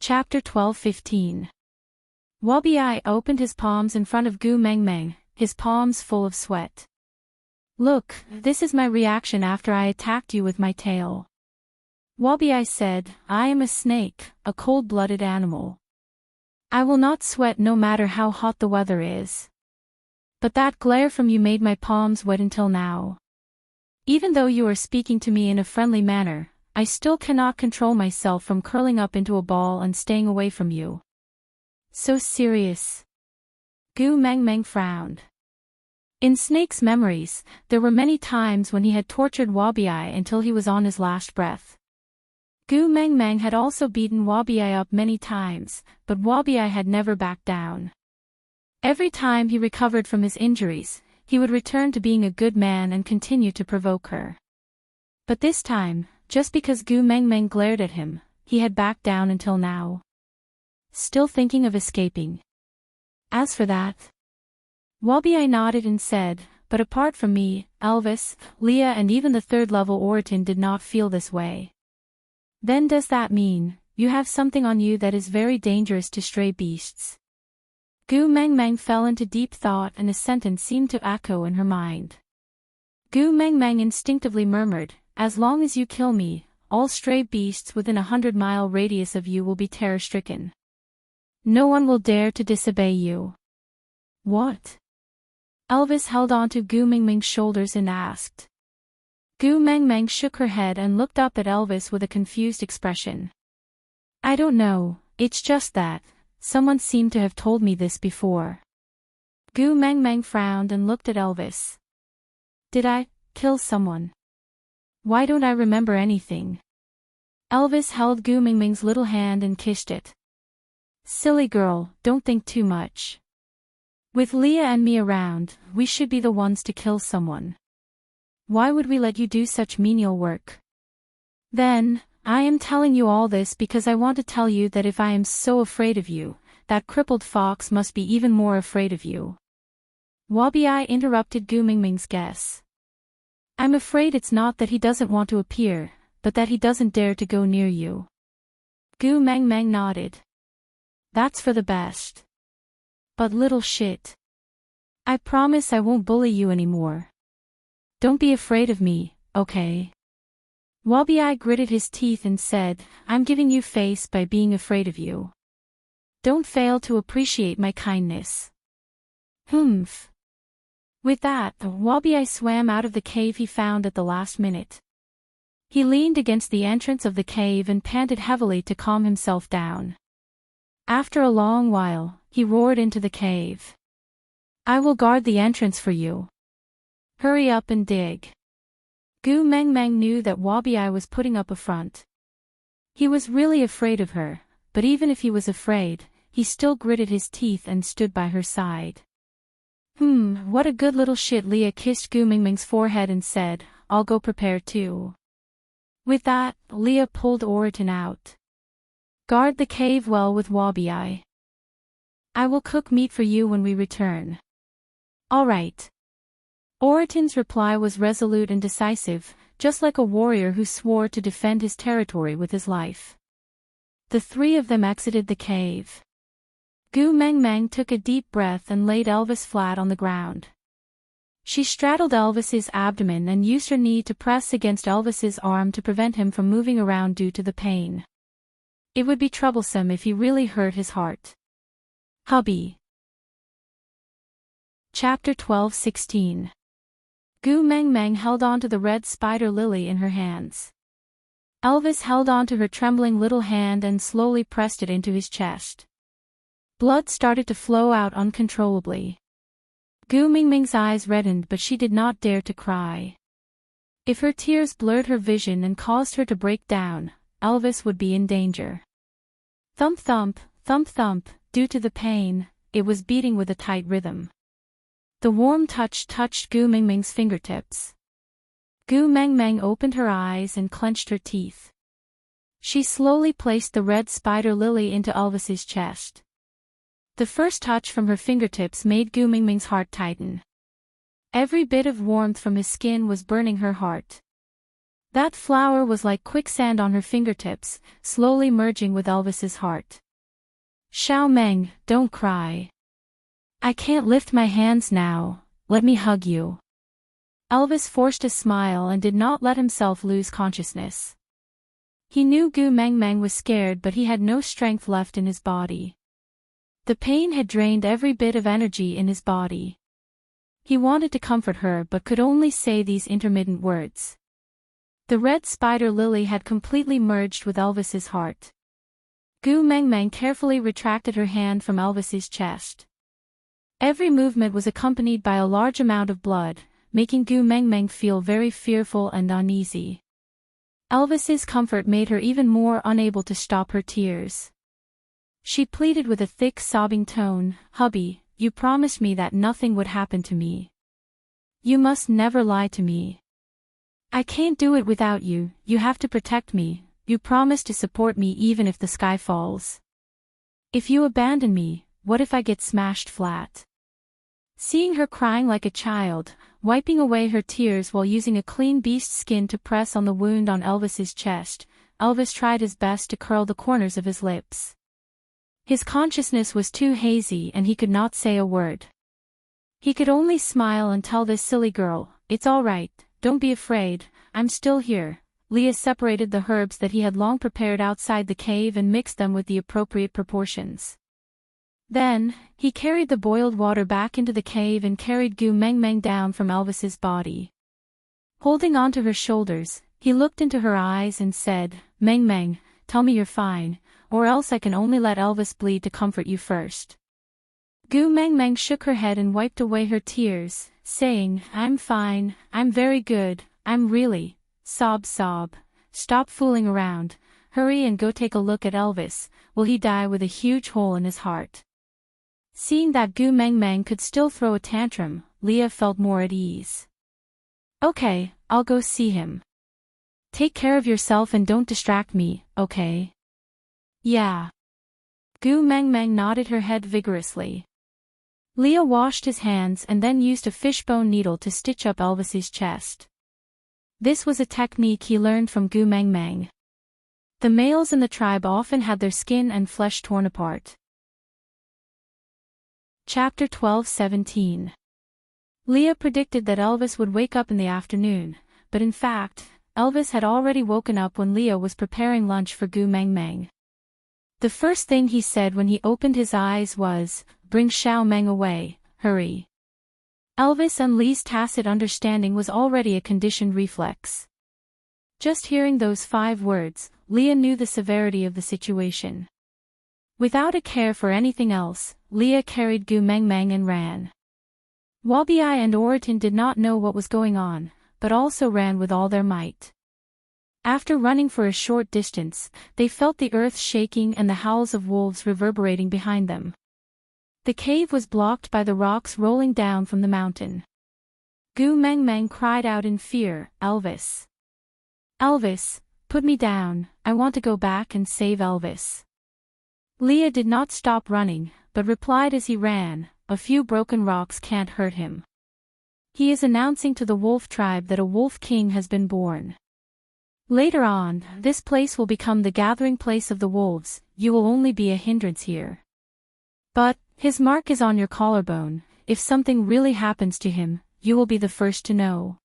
Chapter 12:15. Wabi opened his palms in front of Gu Mengmeng, his palms full of sweat. "Look, this is my reaction after I attacked you with my tail." Wabi said, "I am a snake, a cold-blooded animal. I will not sweat no matter how hot the weather is. But that glare from you made my palms wet until now. Even though you are speaking to me in a friendly manner, I still cannot control myself from curling up into a ball and staying away from you." "So serious?" Gu Mengmeng frowned. In Snake's memories, there were many times when he had tortured Wabi until he was on his last breath. Gu Mengmeng had also beaten Wabi up many times, but Wabi had never backed down. Every time he recovered from his injuries, he would return to being a good man and continue to provoke her. But this time, just because Gu Mengmeng glared at him, he had backed down until now. Still thinking of escaping. As for that, Wabi nodded and said, "But apart from me, Elvis, Leah and even the third-level Oratin did not feel this way." "Then does that mean, you have something on you that is very dangerous to stray beasts?" Gu Mengmeng fell into deep thought and a sentence seemed to echo in her mind. Gu Mengmeng instinctively murmured, "As long as you kill me, all stray beasts within 100-mile radius of you will be terror-stricken. No one will dare to disobey you." "What?" Elvis held onto Gu Mengmeng's shoulders and asked. Gu Mengmeng shook her head and looked up at Elvis with a confused expression. "I don't know, it's just that, someone seemed to have told me this before." Gu Mengmeng frowned and looked at Elvis. "Did I kill someone? Why don't I remember anything?" Elvis held Gu Mengmeng's little hand and kissed it. "Silly girl, don't think too much. With Leah and me around, we should be the ones to kill someone. Why would we let you do such menial work? Then, I am telling you all this because I want to tell you that if I am so afraid of you, that crippled fox must be even more afraid of you." Wabi interrupted Gu Mengmeng's guess. "I'm afraid it's not that he doesn't want to appear, but that he doesn't dare to go near you." Gu Mengmeng nodded. "That's for the best. But little shit. I promise I won't bully you anymore. Don't be afraid of me, okay?" Wabi gritted his teeth and said, "I'm giving you face by being afraid of you. Don't fail to appreciate my kindness." "Humph." With that, Wabi swam out of the cave he found at the last minute. He leaned against the entrance of the cave and panted heavily to calm himself down. After a long while, he roared into the cave. "I will guard the entrance for you. Hurry up and dig." Gu Mengmeng knew that Wabi was putting up a front. He was really afraid of her, but even if he was afraid, he still gritted his teeth and stood by her side. What a good little shit." Leah kissed Gu Mengmeng's forehead and said, "I'll go prepare too." With that, Leah pulled Oratin out. "Guard the cave well with Wabi. I will cook meat for you when we return." "All right." Oratin's reply was resolute and decisive, just like a warrior who swore to defend his territory with his life. The three of them exited the cave. Gu Mengmeng took a deep breath and laid Elvis flat on the ground. She straddled Elvis's abdomen and used her knee to press against Elvis's arm to prevent him from moving around due to the pain. It would be troublesome if he really hurt his heart. Hubby. Chapter 12:16. Gu Mengmeng held onto the red spider lily in her hands. Elvis held onto her trembling little hand and slowly pressed it into his chest. Blood started to flow out uncontrollably. Gu Mengmeng's eyes reddened, but she did not dare to cry. If her tears blurred her vision and caused her to break down, Elvis would be in danger. Thump thump, thump thump, due to the pain, it was beating with a tight rhythm. The warm touch touched Gu Mengmeng's fingertips. Gu Mengmeng opened her eyes and clenched her teeth. She slowly placed the red spider lily into Elvis's chest. The first touch from her fingertips made Gu Mengmeng's heart tighten. Every bit of warmth from his skin was burning her heart. That flower was like quicksand on her fingertips, slowly merging with Elvis's heart. Xiao Meng, don't cry. I can't lift my hands now, let me hug you. Elvis forced a smile and did not let himself lose consciousness. He knew Gu Mengmeng was scared, but he had no strength left in his body. The pain had drained every bit of energy in his body. He wanted to comfort her but could only say these intermittent words. The red spider lily had completely merged with Elvis's heart. Gu Mengmeng carefully retracted her hand from Elvis's chest. Every movement was accompanied by a large amount of blood, making Gu Mengmeng feel very fearful and uneasy. Elvis's comfort made her even more unable to stop her tears. She pleaded with a thick sobbing tone, "Hubby, you promised me that nothing would happen to me. You must never lie to me. I can't do it without you, you have to protect me, you promised to support me even if the sky falls. If you abandon me, what if I get smashed flat?" Seeing her crying like a child, wiping away her tears while using a clean beast skin to press on the wound on Elvis's chest, Elvis tried his best to curl the corners of his lips. His consciousness was too hazy and he could not say a word. He could only smile and tell this silly girl, "It's all right, don't be afraid, I'm still here." Leah separated the herbs that he had long prepared outside the cave and mixed them with the appropriate proportions. Then, he carried the boiled water back into the cave and carried Gu Mengmeng down from Elvis's body. Holding onto her shoulders, he looked into her eyes and said, "Mengmeng, tell me you're fine, or else I can only let Elvis bleed to comfort you first." Gu Mengmeng shook her head and wiped away her tears, saying, "I'm fine, I'm very good, I'm really." Sob. "Stop fooling around, hurry and go take a look at Elvis, will he die with a huge hole in his heart?" Seeing that Gu Mengmeng could still throw a tantrum, Leah felt more at ease. "Okay, I'll go see him. Take care of yourself and don't distract me, okay?" "Yeah." Gu Mengmeng nodded her head vigorously. Leah washed his hands and then used a fishbone needle to stitch up Elvis's chest. This was a technique he learned from Gu Mengmeng. The males in the tribe often had their skin and flesh torn apart. Chapter 12:17. Leah predicted that Elvis would wake up in the afternoon, but in fact, Elvis had already woken up when Leah was preparing lunch for Gu Mengmeng. The first thing he said when he opened his eyes was, "Bring Xiao Meng away, hurry." Elvis and Lee's tacit understanding was already a conditioned reflex. Just hearing those 5 words, Leah knew the severity of the situation. Without a care for anything else, Leah carried Gu Mengmeng and ran. Wabi and Oriton did not know what was going on, but also ran with all their might. After running for a short distance, they felt the earth shaking and the howls of wolves reverberating behind them. The cave was blocked by the rocks rolling down from the mountain. Gu Mengmeng cried out in fear, "Elvis! Elvis, put me down, I want to go back and save Elvis." Leah did not stop running, but replied as he ran, "A few broken rocks can't hurt him. He is announcing to the wolf tribe that a wolf king has been born. Later on, this place will become the gathering place of the wolves, you will only be a hindrance here. But, his mark is on your collarbone, if something really happens to him, you will be the first to know.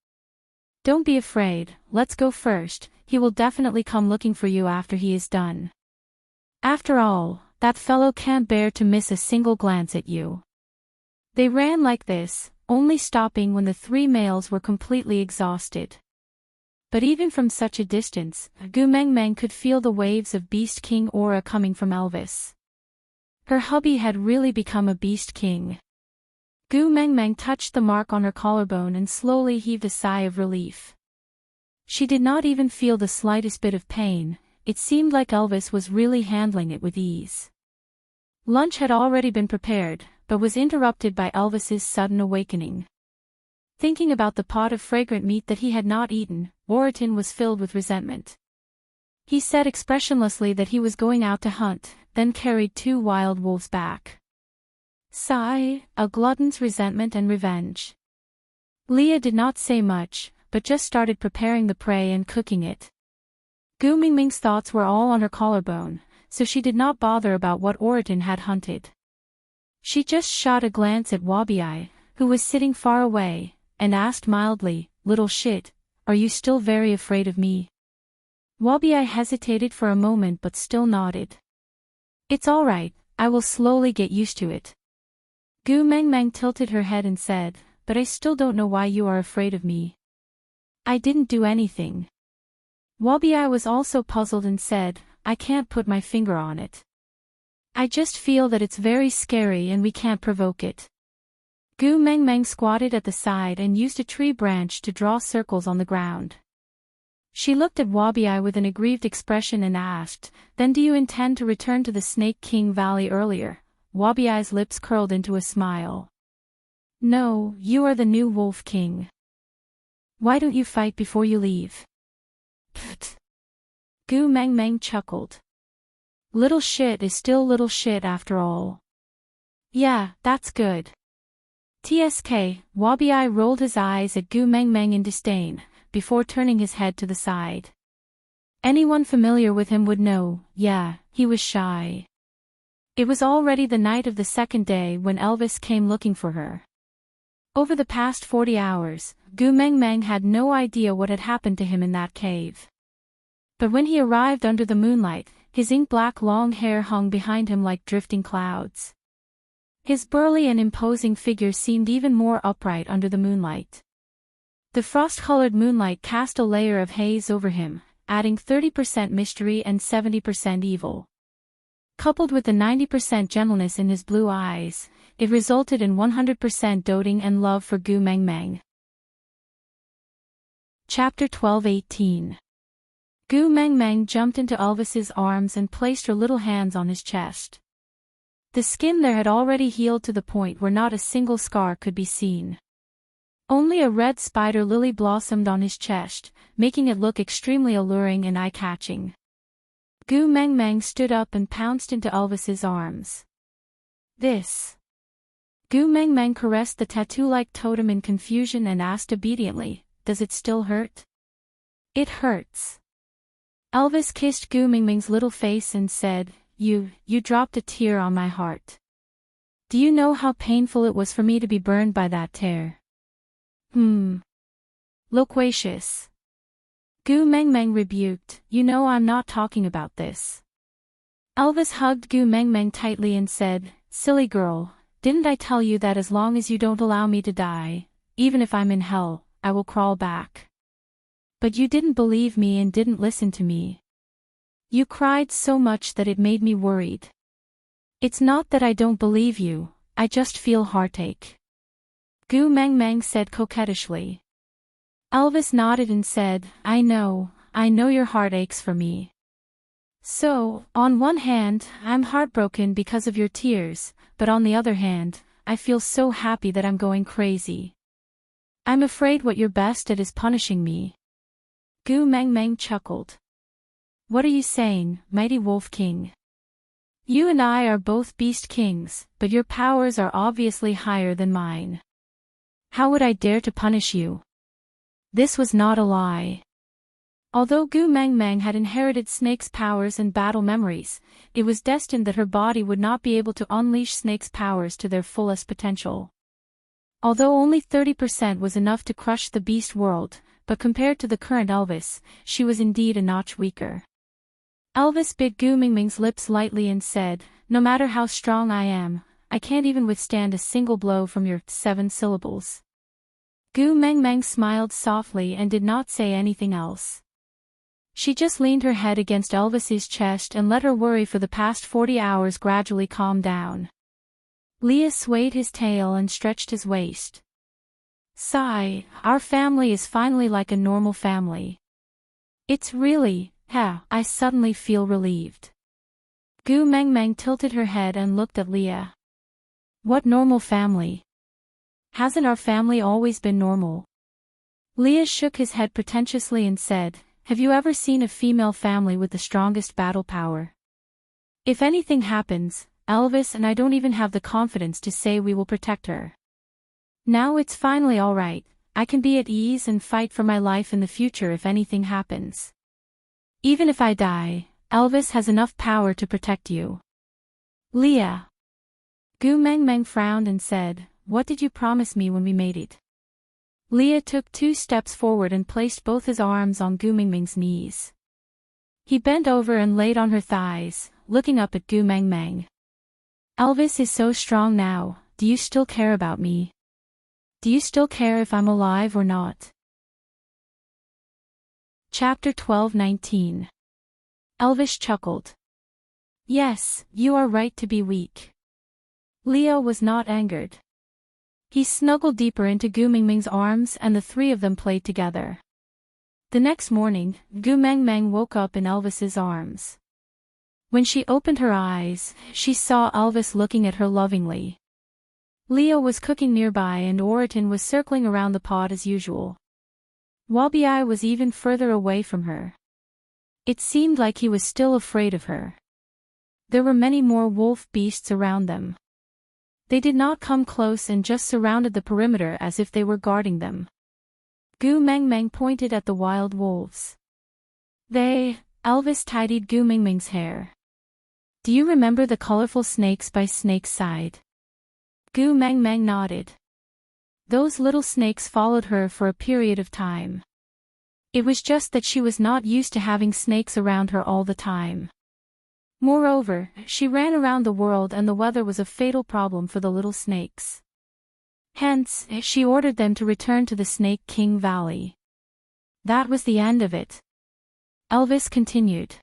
Don't be afraid, let's go first, he will definitely come looking for you after he is done. After all, that fellow can't bear to miss a single glance at you." They ran like this, only stopping when the 3 males were completely exhausted. But even from such a distance, Gu Mengmeng could feel the waves of Beast King aura coming from Elvis. Her hubby had really become a Beast King. Gu Mengmeng touched the mark on her collarbone and slowly heaved a sigh of relief. She did not even feel the slightest bit of pain, it seemed like Elvis was really handling it with ease. Lunch had already been prepared, but was interrupted by Elvis's sudden awakening. Thinking about the pot of fragrant meat that he had not eaten, Oriton was filled with resentment. He said expressionlessly that he was going out to hunt, then carried 2 wild wolves back. Sigh, a glutton's resentment and revenge. Leah did not say much, but just started preparing the prey and cooking it. Gu Mingming's thoughts were all on her collarbone, so she did not bother about what Oriton had hunted. She just shot a glance at Wabi, who was sitting far away, and asked mildly, "Little shit, are you still very afraid of me?" Wabi hesitated for a moment but still nodded. "It's all right, I will slowly get used to it." Gu Mengmeng tilted her head and said, "But I still don't know why you are afraid of me. I didn't do anything." Wabi was also puzzled and said, "I can't put my finger on it. I just feel that it's very scary and we can't provoke it." Gu Mengmeng squatted at the side and used a tree branch to draw circles on the ground. She looked at Wabi with an aggrieved expression and asked, "Then do you intend to return to the Snake King Valley earlier?" Wabi's lips curled into a smile. "No, you are the new Wolf King. Why don't you fight before you leave?" Pfft. Gu Mengmeng chuckled. "Little shit is still little shit after all." "Yeah, that's good." TSK, Wabi rolled his eyes at Gu Mengmeng in disdain, before turning his head to the side. Anyone familiar with him would know, yeah, he was shy. It was already the night of the second day when Elvis came looking for her. Over the past 40 hours, Gu Mengmeng had no idea what had happened to him in that cave. But when he arrived under the moonlight, his ink-black long hair hung behind him like drifting clouds. His burly and imposing figure seemed even more upright under the moonlight. The frost-colored moonlight cast a layer of haze over him, adding 30% mystery and 70% evil. Coupled with the 90% gentleness in his blue eyes, it resulted in 100% doting and love for Gu Mengmeng. Chapter 12:18. Gu Mengmeng jumped into Elvis's arms and placed her little hands on his chest. The skin there had already healed to the point where not a single scar could be seen. Only a red spider lily blossomed on his chest, making it look extremely alluring and eye-catching. Gu Mengmeng stood up and pounced into Elvis's arms. "This." Gu Mengmeng caressed the tattoo-like totem in confusion and asked obediently, "Does it still hurt?" "It hurts." Elvis kissed Gu Mengmeng's little face and said, You dropped a tear on my heart. Do you know how painful it was for me to be burned by that tear?" Loquacious. Gu Mengmeng rebuked, "You know I'm not talking about this." Elvis hugged Gu Mengmeng tightly and said, "Silly girl, didn't I tell you that as long as you don't allow me to die, even if I'm in hell, I will crawl back? But you didn't believe me and didn't listen to me. You cried so much that it made me worried. It's not that I don't believe you, I just feel heartache." Gu Mengmeng said coquettishly. Elvis nodded and said, I know your heart aches for me. So, on one hand, I'm heartbroken because of your tears, but on the other hand, I feel so happy that I'm going crazy. I'm afraid what you're best at is punishing me." Gu Mengmeng chuckled. "What are you saying, mighty Wolf King? You and I are both Beast Kings, but your powers are obviously higher than mine. How would I dare to punish you?" This was not a lie. Although Gu Mengmeng had inherited Snake's powers and battle memories, it was destined that her body would not be able to unleash Snake's powers to their fullest potential. Although only 30% was enough to crush the beast world, but compared to the current Elvis, she was indeed a notch weaker. Elvis bit Gu Mengmeng's lips lightly and said, "No matter how strong I am, I can't even withstand a single blow from your 7 syllables." Gu Mengmeng smiled softly and did not say anything else. She just leaned her head against Elvis's chest and let her worry for the past 40 hours gradually calm down. Leah swayed his tail and stretched his waist. Sigh, our family is finally like a normal family. It's really, I suddenly feel relieved. Gu Mengmeng tilted her head and looked at Leah. What normal family? Hasn't our family always been normal? Leah shook his head pretentiously and said, Have you ever seen a female family with the strongest battle power? If anything happens, Elvis and I don't even have the confidence to say we will protect her. Now it's finally all right, I can be at ease and fight for my life in the future if anything happens. Even if I die, Elvis has enough power to protect you. Leah. Gu Mengmeng frowned and said, "What did you promise me when we made it?" Leah took 2 steps forward and placed both his arms on Gu Mengmeng's knees. He bent over and laid on her thighs, looking up at Gu Mengmeng. "Elvis is so strong now, do you still care about me? Do you still care if I'm alive or not?" Chapter 12:19. Elvis chuckled. "Yes, you are right to be weak." Leo was not angered. He snuggled deeper into Gu Mengmeng's arms and the 3 of them played together. The next morning, Gu Mengmeng woke up in Elvis's arms. When she opened her eyes, she saw Elvis looking at her lovingly. Leo was cooking nearby and Oriton was circling around the pot as usual. Wabi was even further away from her. It seemed like he was still afraid of her. There were many more wolf beasts around them. They did not come close and just surrounded the perimeter as if they were guarding them. Gu Mengmeng pointed at the wild wolves. Elvis tidied Gu Mengmeng's hair. "Do you remember the colorful snakes by Snake's side?" Gu Mengmeng nodded. Those little snakes followed her for a period of time. It was just that she was not used to having snakes around her all the time. Moreover, she ran around the world and the weather was a fatal problem for the little snakes. Hence, she ordered them to return to the Snake King Valley. That was the end of it. Elvis continued.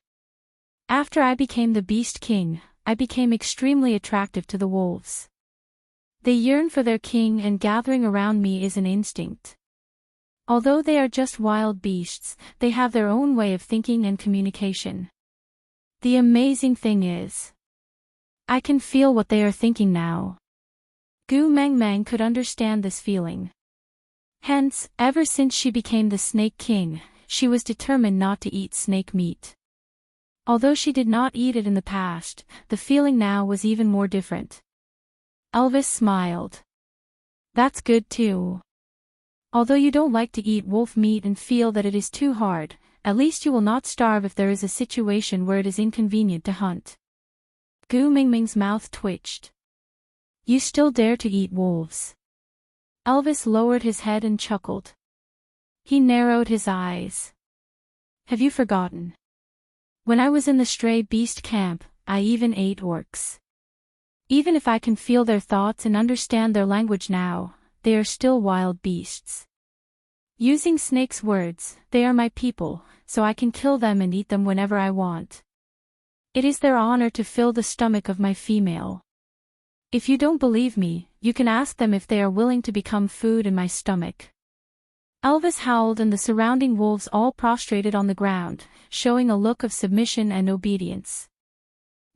"After I became the Beast King, I became extremely attractive to the wolves. They yearn for their king and gathering around me is an instinct. Although they are just wild beasts, they have their own way of thinking and communication. The amazing thing is, I can feel what they are thinking now." Gu Mengmeng could understand this feeling. Hence, ever since she became the Snake King, she was determined not to eat snake meat. Although she did not eat it in the past, the feeling now was even more different. Elvis smiled. "That's good too. Although you don't like to eat wolf meat and feel that it is too hard, at least you will not starve if there is a situation where it is inconvenient to hunt." Gu Mengmeng's mouth twitched. "You still dare to eat wolves?" Elvis lowered his head and chuckled. He narrowed his eyes. "Have you forgotten? When I was in the stray beast camp, I even ate orcs. Even if I can feel their thoughts and understand their language now, they are still wild beasts. Using Snake's words, they are my people, so I can kill them and eat them whenever I want. It is their honor to fill the stomach of my female. If you don't believe me, you can ask them if they are willing to become food in my stomach." Elvis howled and the surrounding wolves all prostrated on the ground, showing a look of submission and obedience.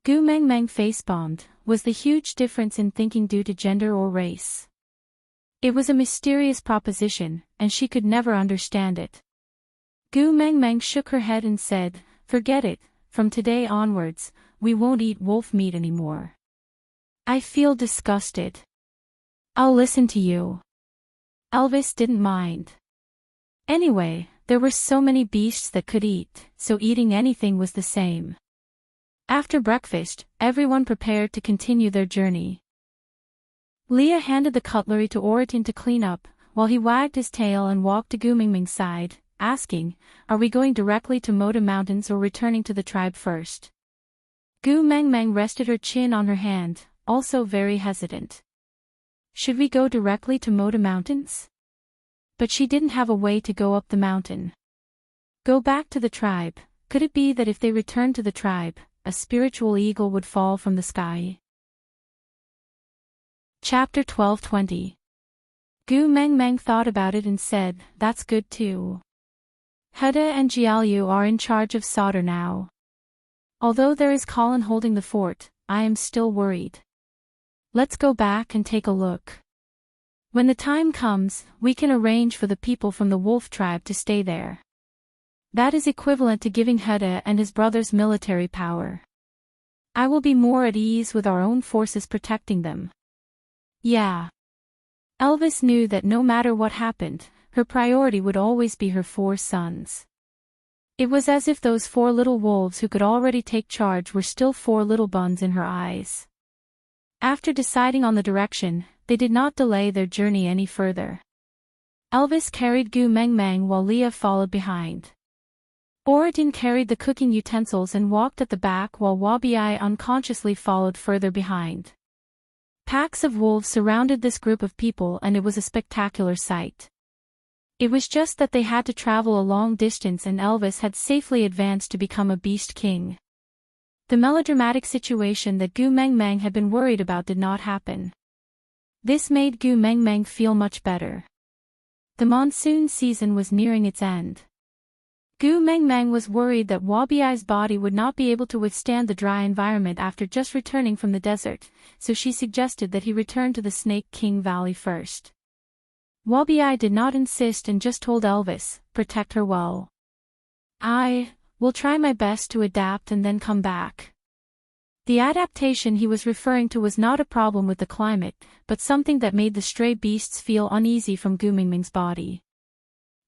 Gu Mengmeng facepalmed. Was the huge difference in thinking due to gender or race? It was a mysterious proposition, and she could never understand it. Gu Mengmeng shook her head and said, "Forget it, from today onwards, we won't eat wolf meat anymore. I feel disgusted. I'll listen to you." Elvis didn't mind. Anyway, there were so many beasts that could eat, so eating anything was the same. After breakfast, everyone prepared to continue their journey. Leah handed the cutlery to Oriton to clean up, while he wagged his tail and walked to Gu Mengmeng's side, asking, "Are we going directly to Moda Mountains or returning to the tribe first?" Gu Mengmeng rested her chin on her hand, also very hesitant. Should we go directly to Moda Mountains? But she didn't have a way to go up the mountain. Go back to the tribe. Could it be that if they returned to the tribe, a spiritual eagle would fall from the sky? Chapter 12:20. Gu Mengmeng thought about it and said, "That's good too. Huda and Jialu are in charge of Sauter now. Although there is Colin holding the fort, I am still worried. Let's go back and take a look. When the time comes, we can arrange for the people from the wolf tribe to stay there. That is equivalent to giving Huda and his brothers military power. I will be more at ease with our own forces protecting them." Yeah. Elvis knew that no matter what happened, her priority would always be her 4 sons. It was as if those 4 little wolves who could already take charge were still 4 little buns in her eyes. After deciding on the direction, they did not delay their journey any further. Elvis carried Gu Meng Meng while Leah followed behind. Oritin carried the cooking utensils and walked at the back while Wabi-I unconsciously followed further behind. Packs of wolves surrounded this group of people and it was a spectacular sight. It was just that they had to travel a long distance and Elvis had safely advanced to become a beast king. The melodramatic situation that Gu Meng Meng had been worried about did not happen. This made Gu Meng Meng feel much better. The monsoon season was nearing its end. Gu Meng Meng was worried that Wabi-I's body would not be able to withstand the dry environment after just returning from the desert, so she suggested that he return to the Snake King Valley first. Wabi-I did not insist and just told Elvis, "Protect her well. I will try my best to adapt and then come back." The adaptation he was referring to was not a problem with the climate, but something that made the stray beasts feel uneasy from Gu Meng Meng's body.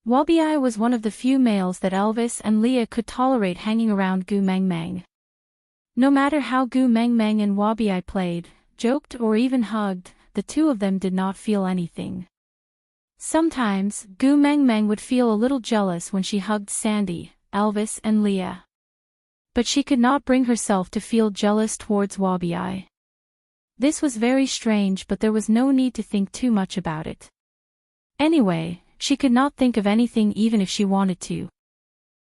Wabi-I was one of the few males that Elvis and Leah could tolerate hanging around Gu Meng Meng. No matter how Gu Meng Meng and Wabi-I played, joked or even hugged, the 2 of them did not feel anything. Sometimes, Gu Meng Meng would feel a little jealous when she hugged Sandy, Elvis and Leah. But she could not bring herself to feel jealous towards Wabi-I. This was very strange, but there was no need to think too much about it. Anyway, she could not think of anything even if she wanted to.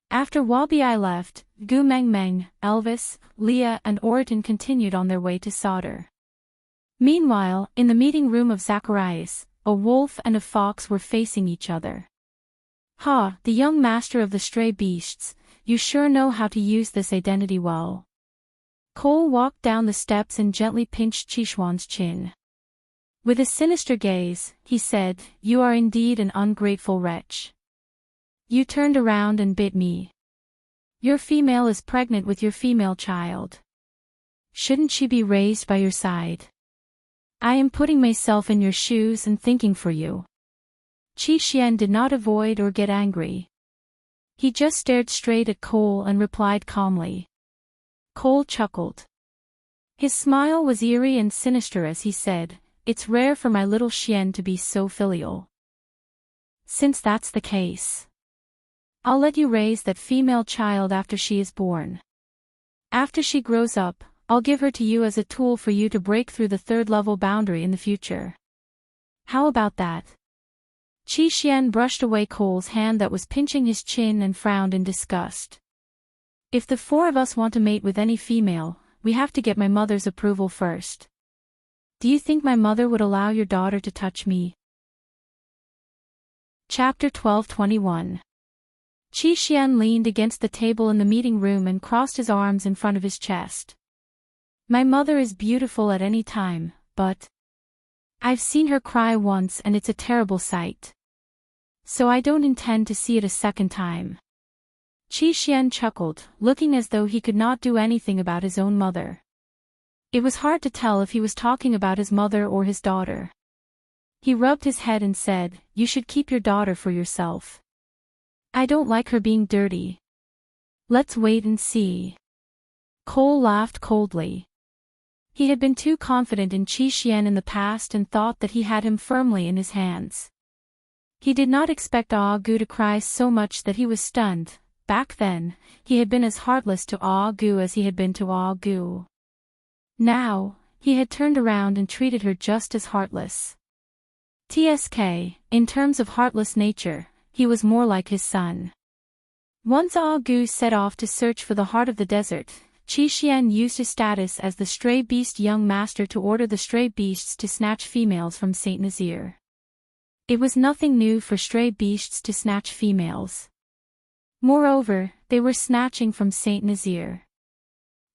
After Wabi-I left, Gu Meng Meng, Elvis, Leah and Oritin continued on their way to Sauter. Meanwhile, in the meeting room of Zacharias, a wolf and a fox were facing each other. "Ha, the young master of the stray beasts, you sure know how to use this identity well." Cole walked down the steps and gently pinched Chishuan's chin. With a sinister gaze, he said, "You are indeed an ungrateful wretch. You turned around and bit me. Your female is pregnant with your female child. Shouldn't she be raised by your side? I am putting myself in your shoes and thinking for you." Qi Xian did not avoid or get angry. He just stared straight at Cole and replied calmly. Cole chuckled. His smile was eerie and sinister as he said, "It's rare for my little Xian to be so filial. Since that's the case, I'll let you raise that female child after she is born. After she grows up, I'll give her to you as a tool for you to break through the 3rd level boundary in the future. How about that?" Qi Xian brushed away Cole's hand that was pinching his chin and frowned in disgust. "If the 4 of us want to mate with any female, we have to get my mother's approval first. Do you think my mother would allow your daughter to touch me?" Chapter 12:21. Qi Xian leaned against the table in the meeting room and crossed his arms in front of his chest. "My mother is beautiful at any time, but I've seen her cry once and it's a terrible sight. So I don't intend to see it a second time." Qi Xian chuckled, looking as though he could not do anything about his own mother. It was hard to tell if he was talking about his mother or his daughter. He rubbed his head and said, "You should keep your daughter for yourself. I don't like her being dirty. Let's wait and see." Cole laughed coldly. He had been too confident in Qi Xian in the past and thought that he had him firmly in his hands. He did not expect Ah Gu to cry so much that he was stunned. Back then, he had been as heartless to Ah Gu as he had been to Ah Gu. Now, he had turned around and treated her just as heartless. TSK, in terms of heartless nature, he was more like his son. Once Ah Gu set off to search for the heart of the desert, Qi Xian used his status as the stray beast young master to order the stray beasts to snatch females from Saint Nazir. It was nothing new for stray beasts to snatch females. Moreover, they were snatching from Saint Nazir.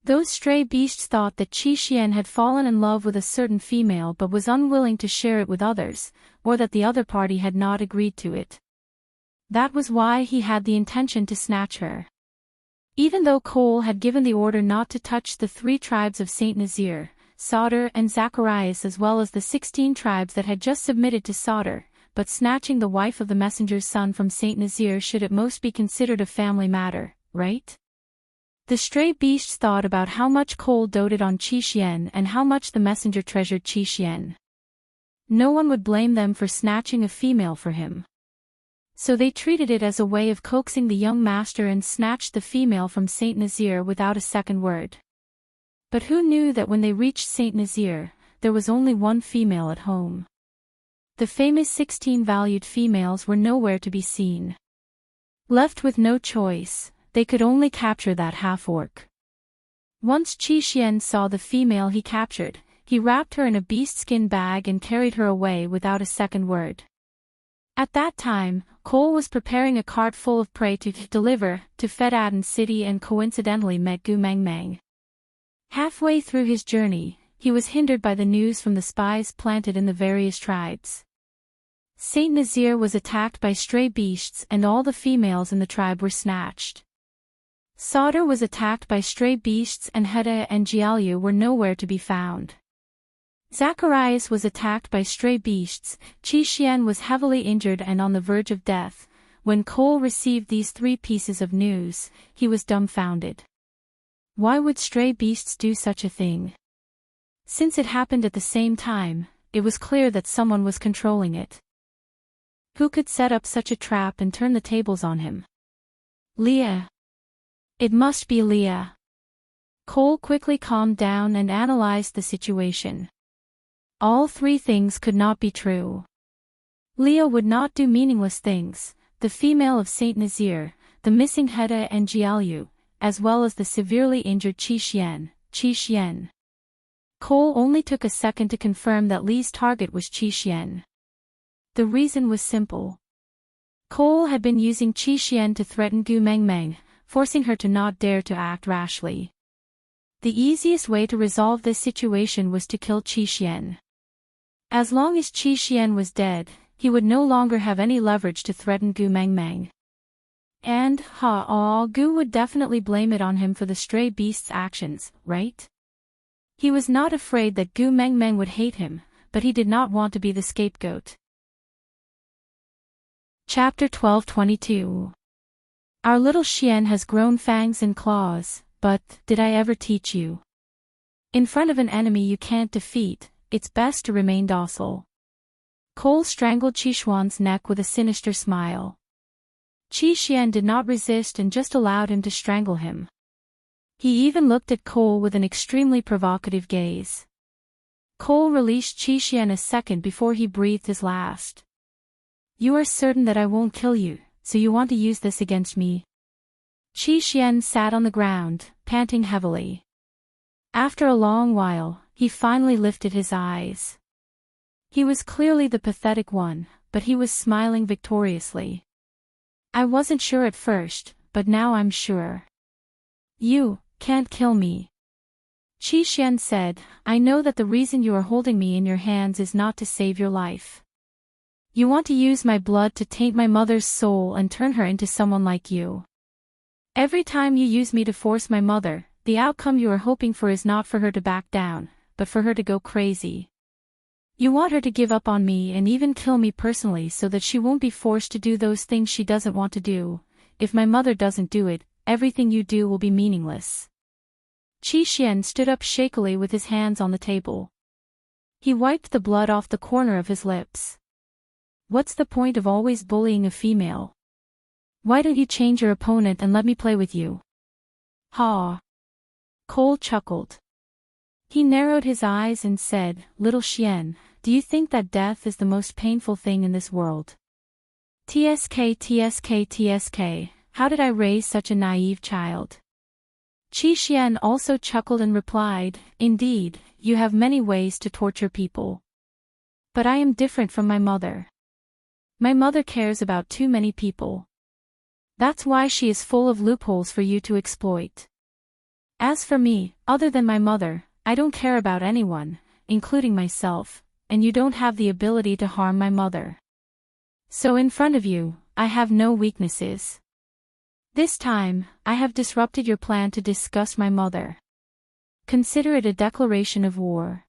Those stray beasts thought that Qi Xian had fallen in love with a certain female but was unwilling to share it with others, or that the other party had not agreed to it. That was why he had the intention to snatch her. Even though Cole had given the order not to touch the 3 tribes of Saint Nazir, Sauter and Zacharias as well as the 16 tribes that had just submitted to Sauter, but snatching the wife of the messenger's son from Saint Nazir should at most be considered a family matter, right? The stray beasts thought about how much Cole doted on Qi Xian and how much the messenger treasured Qi Xian. No one would blame them for snatching a female for him. So they treated it as a way of coaxing the young master and snatched the female from Saint Nazir without a second word. But who knew that when they reached Saint Nazir, there was only one female at home? The famous 16 valued females were nowhere to be seen. Left with no choice, they could only capture that half-orc. Once Qi Xian saw the female he captured, he wrapped her in a beast-skin bag and carried her away without a second word. At that time, Cole was preparing a cart full of prey to deliver to Fedadan City and coincidentally met Gu Mengmeng. Halfway through his journey, he was hindered by the news from the spies planted in the various tribes. Saint Nazir was attacked by stray beasts and all the females in the tribe were snatched. Sauter was attacked by stray beasts and Heda and Jialu were nowhere to be found. Zacharias was attacked by stray beasts, Qi Xian was heavily injured and on the verge of death. When Cole received these 3 pieces of news, he was dumbfounded. Why would stray beasts do such a thing? Since it happened at the same time, it was clear that someone was controlling it. Who could set up such a trap and turn the tables on him? Leah. It must be Leah. Cole quickly calmed down and analyzed the situation. All 3 things could not be true. Leah would not do meaningless things, the female of Saint Nazir, the missing Heda and Jialu, as well as the severely injured Qi Xian. Cole only took a second to confirm that Lee's target was Qi Xian. The reason was simple. Cole had been using Qi Xian to threaten Gu Mengmeng, forcing her to not dare to act rashly. The easiest way to resolve this situation was to kill Qi Xian. As long as Qi Xian was dead, he would no longer have any leverage to threaten Gu Mengmeng. And, Gu would definitely blame it on him for the stray beast's actions, right? He was not afraid that Gu Mengmeng would hate him, but he did not want to be the scapegoat. Chapter 12:22. Our little Xian has grown fangs and claws, but, did I ever teach you? In front of an enemy you can't defeat, it's best to remain docile. Cole strangled Qi Xuan's neck with a sinister smile. Qi Xian did not resist and just allowed him to strangle him. He even looked at Cole with an extremely provocative gaze. Cole released Qi Xian a second before he breathed his last. You are certain that I won't kill you, so you want to use this against me? Qi Xian sat on the ground, panting heavily. After a long while, he finally lifted his eyes. He was clearly the pathetic one, but he was smiling victoriously. I wasn't sure at first, but now I'm sure. You can't kill me. Qi Xian said, I know that the reason you are holding me in your hands is not to save your life. You want to use my blood to taint my mother's soul and turn her into someone like you. Every time you use me to force my mother, the outcome you are hoping for is not for her to back down, but for her to go crazy. You want her to give up on me and even kill me personally so that she won't be forced to do those things she doesn't want to do. If my mother doesn't do it, everything you do will be meaningless. Qi Xian stood up shakily with his hands on the table. He wiped the blood off the corner of his lips. What's the point of always bullying a female? Why don't you change your opponent and let me play with you? Ha! Cole chuckled. He narrowed his eyes and said, Little Xian, do you think that death is the most painful thing in this world? TSK, how did I raise such a naive child? Qi Xian also chuckled and replied, Indeed, you have many ways to torture people. But I am different from my mother. My mother cares about too many people. That's why she is full of loopholes for you to exploit. As for me, other than my mother, I don't care about anyone, including myself, and you don't have the ability to harm my mother. So in front of you, I have no weaknesses. This time, I have disrupted your plan to disgust my mother. Consider it a declaration of war.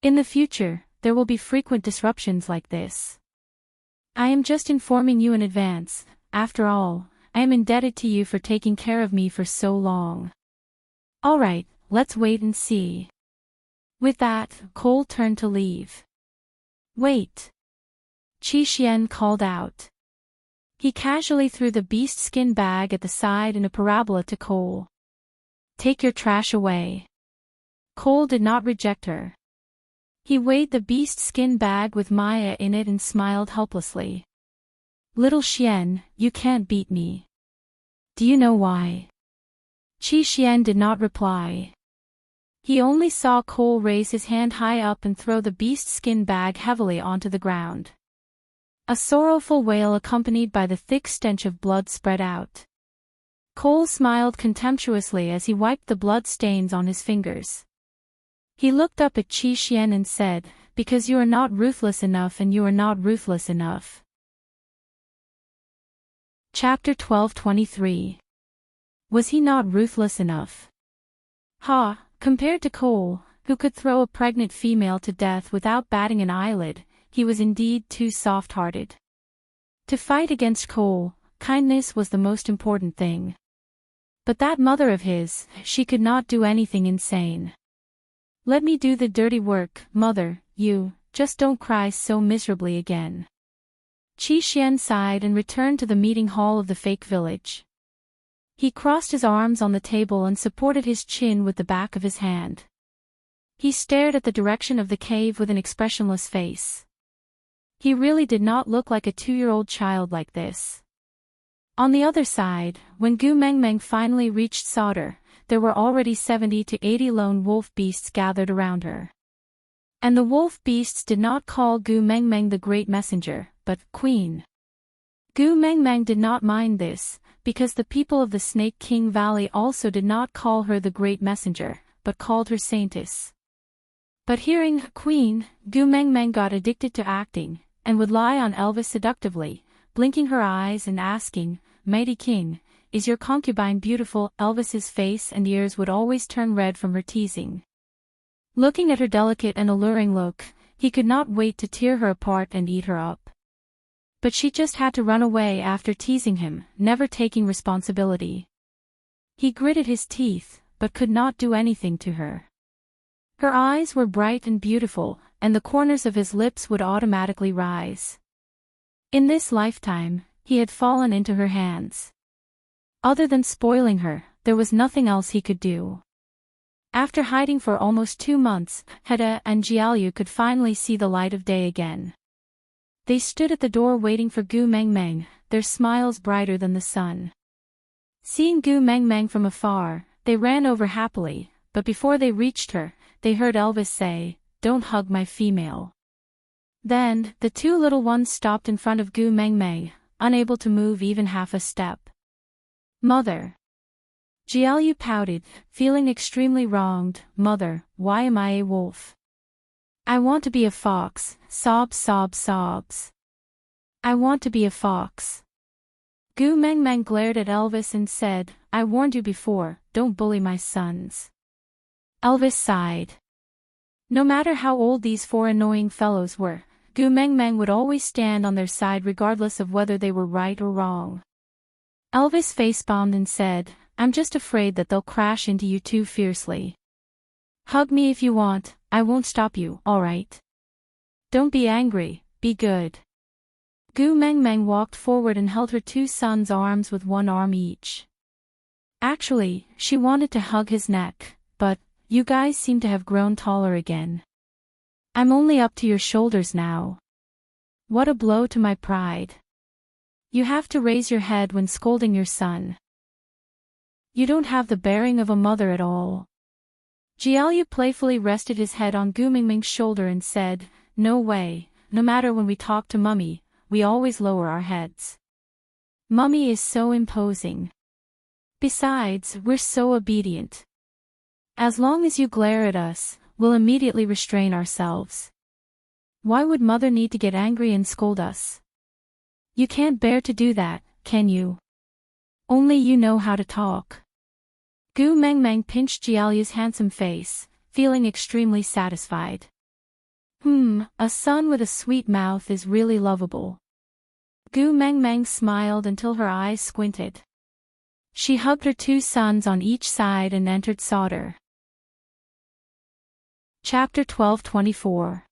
In the future, there will be frequent disruptions like this. I am just informing you in advance. After all, I am indebted to you for taking care of me for so long. Alright, let's wait and see. With that, Cole turned to leave. Wait. Qi Xian called out. He casually threw the beast skin bag at the side in a parabola to Cole. Take your trash away. Cole did not reject her. He weighed the beast skin bag with Maya in it and smiled helplessly. Little Xian, you can't beat me. Do you know why? Qi Xian did not reply. He only saw Cole raise his hand high up and throw the beast skin bag heavily onto the ground. A sorrowful wail accompanied by the thick stench of blood spread out. Cole smiled contemptuously as he wiped the blood stains on his fingers. He looked up at Qi Xian and said, because you are not ruthless enough and you are not ruthless enough. Chapter 12:23. Was he not ruthless enough? Ha, compared to Cole, who could throw a pregnant female to death without batting an eyelid, he was indeed too soft-hearted. To fight against Cole, kindness was the most important thing. But that mother of his, she could not do anything insane. Let me do the dirty work, mother, you, just don't cry so miserably again. Qi Xian sighed and returned to the meeting hall of the fake village. He crossed his arms on the table and supported his chin with the back of his hand. He stared at the direction of the cave with an expressionless face. He really did not look like a 2-year-old child like this. On the other side, when Gu Mengmeng finally reached Sauter, there were already 70 to 80 lone wolf beasts gathered around her. And the wolf beasts did not call Gu Mengmeng the Great Messenger, but Queen. Gu Mengmeng did not mind this, because the people of the Snake King Valley also did not call her the Great Messenger, but called her Saintess. But hearing Queen, Gu Mengmeng got addicted to acting, and would lie on Elvis seductively, blinking her eyes and asking, Mighty King, is your concubine beautiful? Elvis's face and ears would always turn red from her teasing. Looking at her delicate and alluring look, he could not wait to tear her apart and eat her up. But she just had to run away after teasing him, never taking responsibility. He gritted his teeth, but could not do anything to her. Her eyes were bright and beautiful, and the corners of his lips would automatically rise. In this lifetime, he had fallen into her hands. Other than spoiling her, there was nothing else he could do. After hiding for almost 2 months, Heda and Jiaoyu could finally see the light of day again. They stood at the door waiting for Gu Mengmeng, their smiles brighter than the sun. Seeing Gu Mengmeng from afar, they ran over happily, but before they reached her, they heard Elvis say, "Don't hug my female." Then, the 2 little ones stopped in front of Gu Mengmeng, unable to move even half a step. Mother. Jiaoyu pouted, feeling extremely wronged. Mother, why am I a wolf? I want to be a fox, sobs. I want to be a fox. Gu Mengmeng glared at Elvis and said, I warned you before, don't bully my sons. Elvis sighed. No matter how old these 4 annoying fellows were, Gu Mengmeng would always stand on their side regardless of whether they were right or wrong. Elvis facepalmed and said, I'm just afraid that they'll crash into you too fiercely. Hug me if you want, I won't stop you, alright? Don't be angry, be good. Gu Mengmeng walked forward and held her 2 sons' arms with 1 arm each. Actually, she wanted to hug his neck, but, you guys seem to have grown taller again. I'm only up to your shoulders now. What a blow to my pride. You have to raise your head when scolding your son. You don't have the bearing of a mother at all. Jiaoyu playfully rested his head on Gu Mengmeng's shoulder and said, No way, no matter when we talk to Mummy, we always lower our heads. Mummy is so imposing. Besides, we're so obedient. As long as you glare at us, we'll immediately restrain ourselves. Why would Mother need to get angry and scold us? You can't bear to do that, can you? Only you know how to talk. Gu Mengmeng pinched Jiaoyu's handsome face, feeling extremely satisfied. A son with a sweet mouth is really lovable. Gu Mengmeng smiled until her eyes squinted. She hugged her two sons on each side and entered Sauter. Chapter 12:24.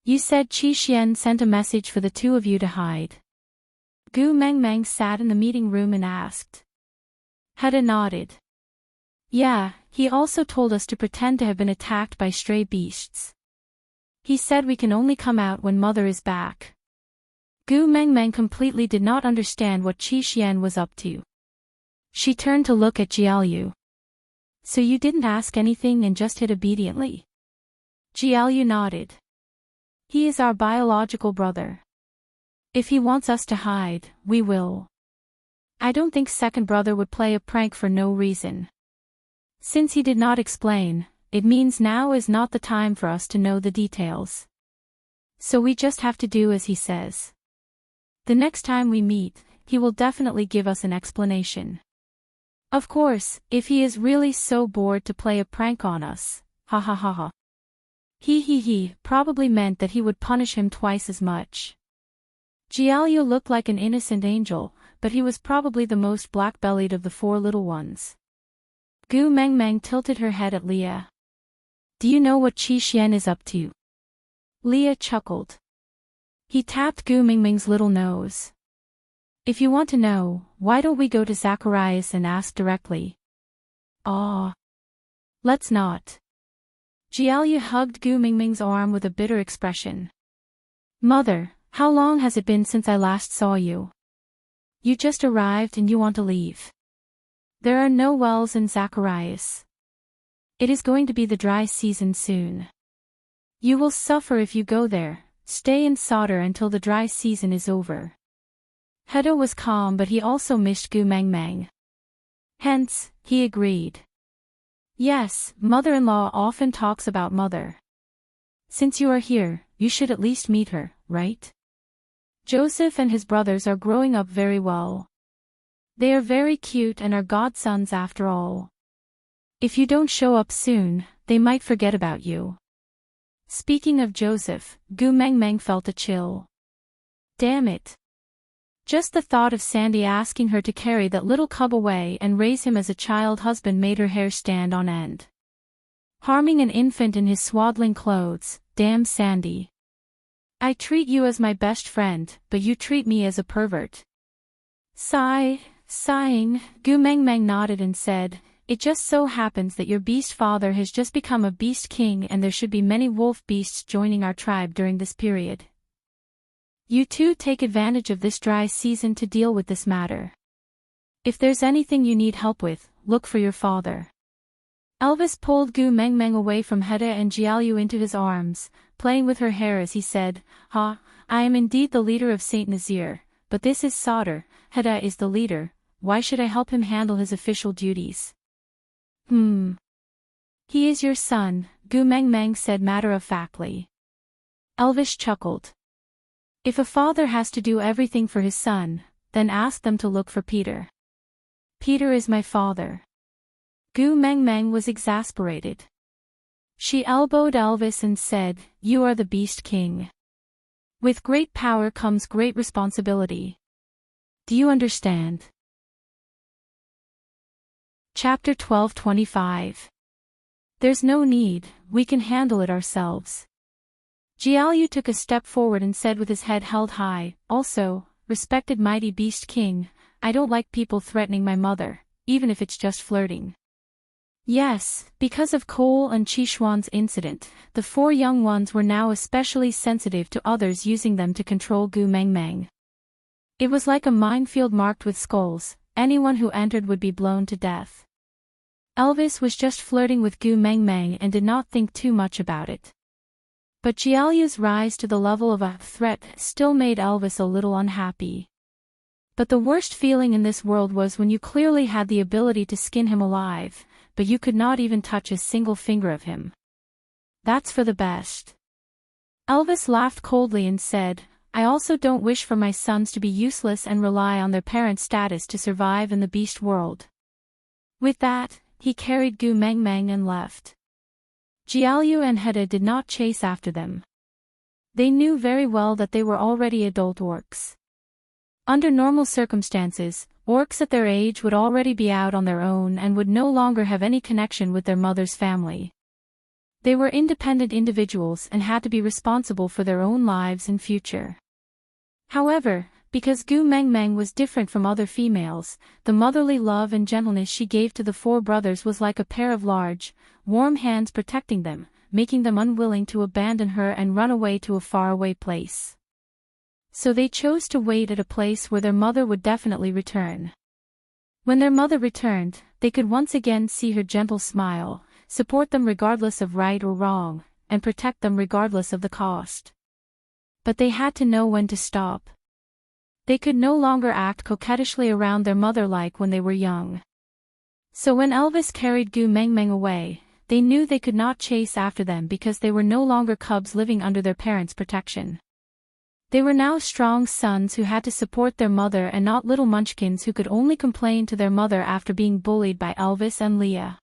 You said Qi Xian sent a message for the two of you to hide. Gu Mengmeng sat in the meeting room and asked. Hedda nodded. Yeah, he also told us to pretend to have been attacked by stray beasts. He said we can only come out when mother is back. Gu Mengmeng completely did not understand what Qi Xian was up to. She turned to look at Jiaoyu. So you didn't ask anything and just hid obediently? Jiaoyu nodded. He is our biological brother. If he wants us to hide, we will. I don't think second brother would play a prank for no reason. Since he did not explain, it means now is not the time for us to know the details. So we just have to do as he says. The next time we meet, he will definitely give us an explanation. Of course, if he is really so bored to play a prank on us, ha ha ha ha. He probably meant that he would punish him twice as much. Jiaoyu looked like an innocent angel, but he was probably the most black-bellied of the four little ones. Gu Mengmeng tilted her head at Leah. Do you know what Qi Xian is up to? Leah chuckled. He tapped Gu Mengmeng's little nose. If you want to know, why don't we go to Zacharias and ask directly? Let's not. Jiaoyu hugged Gu Mengmeng's arm with a bitter expression. Mother, how long has it been since I last saw you? You just arrived and you want to leave. There are no wells in Zacharias. It is going to be the dry season soon. You will suffer if you go there. Stay in Sauter until the dry season is over. Hedda was calm, but he also missed Gu Mengmeng. Hence, he agreed. Yes, mother-in-law often talks about mother. Since you are here, you should at least meet her, right? Joseph and his brothers are growing up very well. They are very cute and are godsons after all. If you don't show up soon, they might forget about you. Speaking of Joseph, Gu Mengmeng felt a chill. Damn it. Just the thought of Sandy asking her to carry that little cub away and raise him as a child husband made her hair stand on end. Harming an infant in his swaddling clothes, damn Sandy. I treat you as my best friend, but you treat me as a pervert. Sighing, Gu Mengmeng nodded and said, It just so happens that your beast father has just become a beast king and there should be many wolf beasts joining our tribe during this period. You two take advantage of this dry season to deal with this matter. If there's anything you need help with, look for your father. Elvis pulled Gu Mengmeng away from Hedda and Jiaoyu into his arms, playing with her hair as he said, I am indeed the leader of Saint Nazir, but this is Sauter. Hedda is the leader. Why should I help him handle his official duties? He is your son, Gu Mengmeng said matter-of-factly. Elvis chuckled. If a father has to do everything for his son, then ask them to look for Peter. Peter is my father. Gu Mengmeng was exasperated. She elbowed Elvis and said, You are the Beast King. With great power comes great responsibility. Do you understand? Chapter 12:25. There's no need, we can handle it ourselves. Jiaoyu took a step forward and said with his head held high, Also, respected mighty Beast King, I don't like people threatening my mother, even if it's just flirting. Yes, because of Cole and Qishuan's incident, the four young ones were now especially sensitive to others using them to control Gu Mengmeng. It was like a minefield marked with skulls, anyone who entered would be blown to death. Elvis was just flirting with Gu Mengmeng and did not think too much about it. But Jiaoyu's rise to the level of a threat still made Elvis a little unhappy. But the worst feeling in this world was when you clearly had the ability to skin him alive, but you could not even touch a single finger of him. That's for the best. Elvis laughed coldly and said, I also don't wish for my sons to be useless and rely on their parents' status to survive in the beast world. With that, he carried Gu Mengmeng and left. Jiaoyu and Hedda did not chase after them. They knew very well that they were already adult orcs. Under normal circumstances, orcs at their age would already be out on their own and would no longer have any connection with their mother's family. They were independent individuals and had to be responsible for their own lives and future. However, because Gu Mengmeng was different from other females, the motherly love and gentleness she gave to the four brothers was like a pair of large, warm hands protecting them, making them unwilling to abandon her and run away to a faraway place. So they chose to wait at a place where their mother would definitely return. When their mother returned, they could once again see her gentle smile, support them regardless of right or wrong, and protect them regardless of the cost. But they had to know when to stop. They could no longer act coquettishly around their mother like when they were young. So when Elvis carried Gu Mengmeng away, they knew they could not chase after them because they were no longer cubs living under their parents' protection. They were now strong sons who had to support their mother and not little munchkins who could only complain to their mother after being bullied by Elvis and Leah.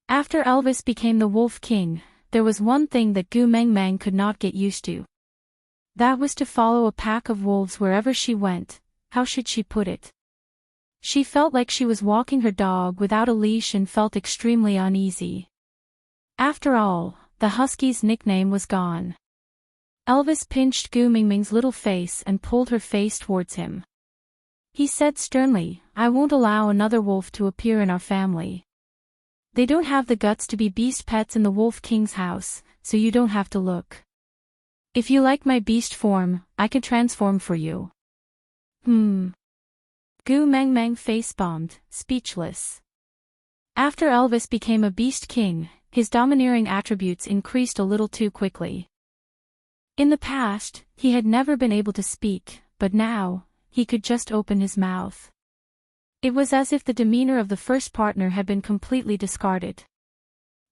After Elvis became the Wolf King, there was one thing that Gu Mengmeng could not get used to. That was to follow a pack of wolves wherever she went. How should she put it? She felt like she was walking her dog without a leash and felt extremely uneasy. After all, the husky's nickname was gone. Elvis pinched Gu Mengmeng's little face and pulled her face towards him. He said sternly, "I won't allow another wolf to appear in our family. They don't have the guts to be beast pets in the Wolf King's house, so you don't have to look. If you like my beast form, I can transform for you." Gu Mengmeng face-bombed, speechless. After Elvis became a beast king, his domineering attributes increased a little too quickly. In the past, he had never been able to speak, but now, he could just open his mouth. It was as if the demeanor of the first partner had been completely discarded.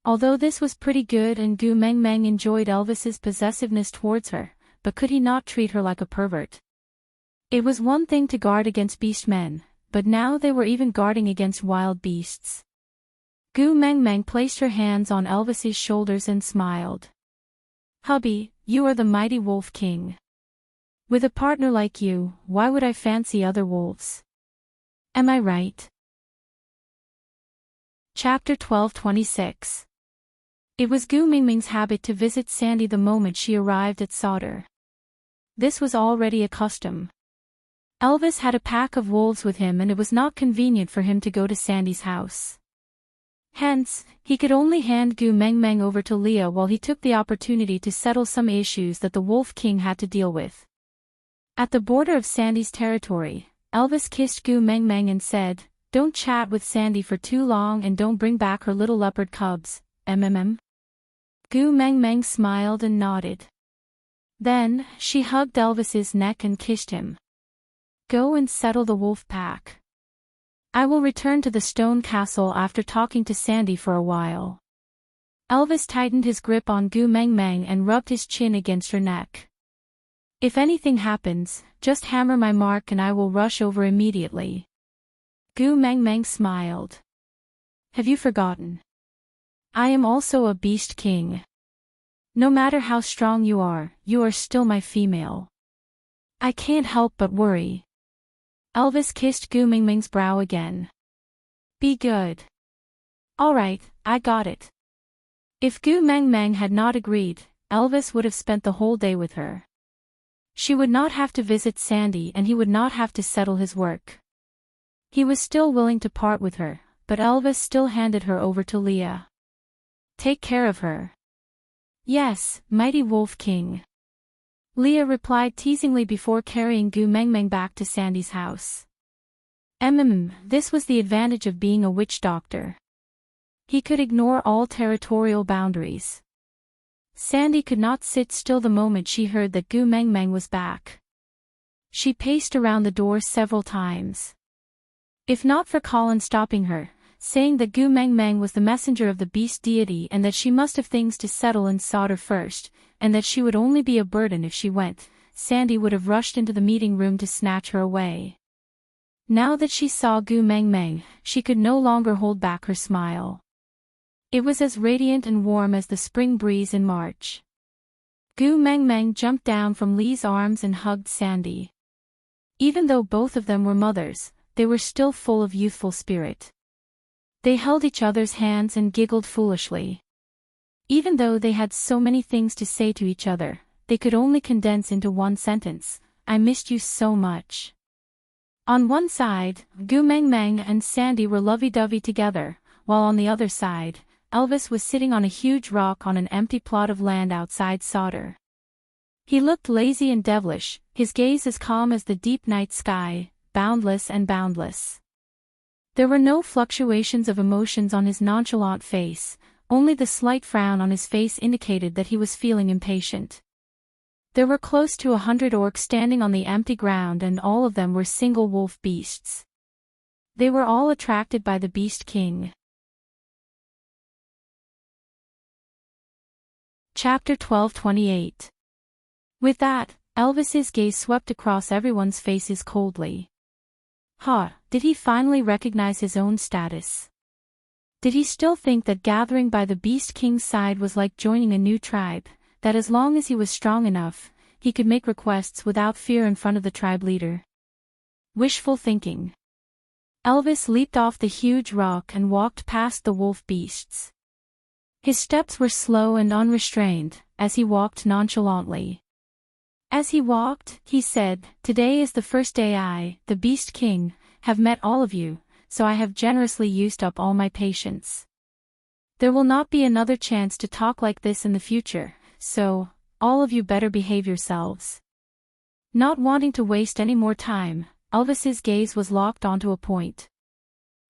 Although this was pretty good and Gu Mengmeng enjoyed Elvis's possessiveness towards her, but could he not treat her like a pervert? It was one thing to guard against beast men, but now they were even guarding against wild beasts. Gu Mengmeng placed her hands on Elvis's shoulders and smiled. "Hubby, you are the mighty Wolf King. With a partner like you, why would I fancy other wolves? Am I right?" Chapter 12:26. It was Gu Mengmeng's habit to visit Sandy the moment she arrived at Sauter. This was already a custom. Elvis had a pack of wolves with him and it was not convenient for him to go to Sandy's house. Hence, he could only hand Gu Mengmeng over to Leah while he took the opportunity to settle some issues that the Wolf King had to deal with. At the border of Sandy's territory, Elvis kissed Gu Mengmeng and said, "Don't chat with Sandy for too long and don't bring back her little leopard cubs, mm." Gu Mengmeng smiled and nodded. Then, she hugged Elvis's neck and kissed him. "Go and settle the wolf pack. I will return to the stone castle after talking to Sandy for a while." Elvis tightened his grip on Gu Mengmeng and rubbed his chin against her neck. "If anything happens, just hammer my mark and I will rush over immediately." Gu Mengmeng smiled. "Have you forgotten? I am also a beast king. No matter how strong you are still my female. I can't help but worry." Elvis kissed Gu Mengmeng's brow again. "Be good." "All right, I got it." If Gu Mengmeng had not agreed, Elvis would have spent the whole day with her. She would not have to visit Sandy and he would not have to settle his work. He was still willing to part with her, but Elvis still handed her over to Leah. "Take care of her." "Yes, mighty Wolf King." Leah replied teasingly before carrying Gu Mengmeng back to Sandy's house. This was the advantage of being a witch doctor. He could ignore all territorial boundaries. Sandy could not sit still the moment she heard that Gu Mengmeng was back. She paced around the door several times. If not for Colin stopping her, saying that Gu Mengmeng was the messenger of the beast deity and that she must have things to settle in Sauter first, and that she would only be a burden if she went, Sandy would have rushed into the meeting room to snatch her away. Now that she saw Gu Mengmeng, she could no longer hold back her smile. It was as radiant and warm as the spring breeze in March. Gu Mengmeng jumped down from Lee's arms and hugged Sandy. Even though both of them were mothers, they were still full of youthful spirit. They held each other's hands and giggled foolishly. Even though they had so many things to say to each other, they could only condense into one sentence: "I missed you so much." On one side, Gu Meng Meng and Sandy were lovey-dovey together, while on the other side, Elvis was sitting on a huge rock on an empty plot of land outside Sauder. He looked lazy and devilish, his gaze as calm as the deep night sky, boundless and boundless. There were no fluctuations of emotions on his nonchalant face, only the slight frown on his face indicated that he was feeling impatient. There were close to 100 orcs standing on the empty ground, and all of them were single wolf beasts. They were all attracted by the Beast King. Chapter 12:28. With that, Elvis's gaze swept across everyone's faces coldly. Did he finally recognize his own status? Did he still think that gathering by the Beast King's side was like joining a new tribe, that as long as he was strong enough, he could make requests without fear in front of the tribe leader? Wishful thinking. Elvis leaped off the huge rock and walked past the wolf beasts. His steps were slow and unrestrained, as he walked nonchalantly. As he walked, he said, "Today is the first day I, the Beast King, have met all of you, so I have generously used up all my patience. There will not be another chance to talk like this in the future, so, all of you better behave yourselves." Not wanting to waste any more time, Elvis's gaze was locked onto a point.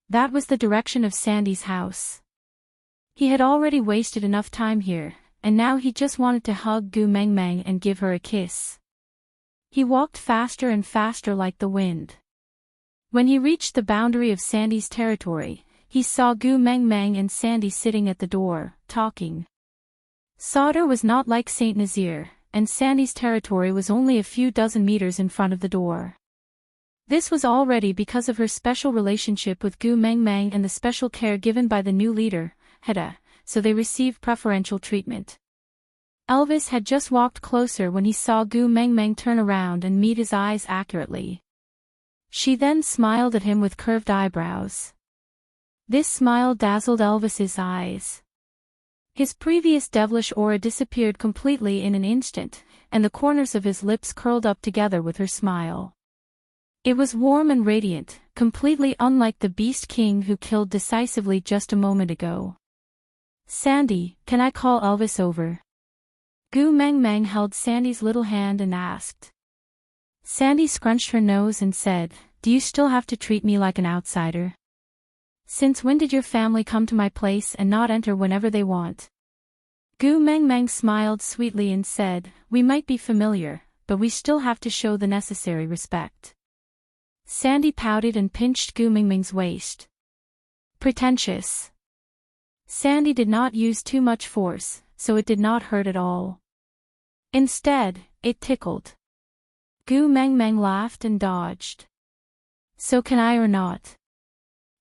That was the direction of Sandy's house. He had already wasted enough time here, and now he just wanted to hug Gu Meng Meng and give her a kiss. He walked faster and faster like the wind. When he reached the boundary of Sandy's territory, he saw Gu Meng Meng and Sandy sitting at the door, talking. Sauder was not like Saint Nazaire, and Sandy's territory was only a few dozen meters in front of the door. This was already because of her special relationship with Gu Meng Meng and the special care given by the new leader, Hedda, so they received preferential treatment. Elvis had just walked closer when he saw Gu Meng Meng turn around and meet his eyes accurately. She then smiled at him with curved eyebrows. This smile dazzled Elvis's eyes. His previous devilish aura disappeared completely in an instant, and the corners of his lips curled up together with her smile. It was warm and radiant, completely unlike the Beast King who killed decisively just a moment ago. "Sandy, can I call Elvis over?" Gu Meng Meng held Sandy's little hand and asked. Sandy scrunched her nose and said, "Do you still have to treat me like an outsider? Since when did your family come to my place and not enter whenever they want?" Gu Meng Meng smiled sweetly and said, "We might be familiar, but we still have to show the necessary respect." Sandy pouted and pinched Gu Meng Meng's waist. Pretentious. Sandy did not use too much force, so it did not hurt at all. Instead, it tickled. Gu Meng Meng laughed and dodged. "So can I or not?"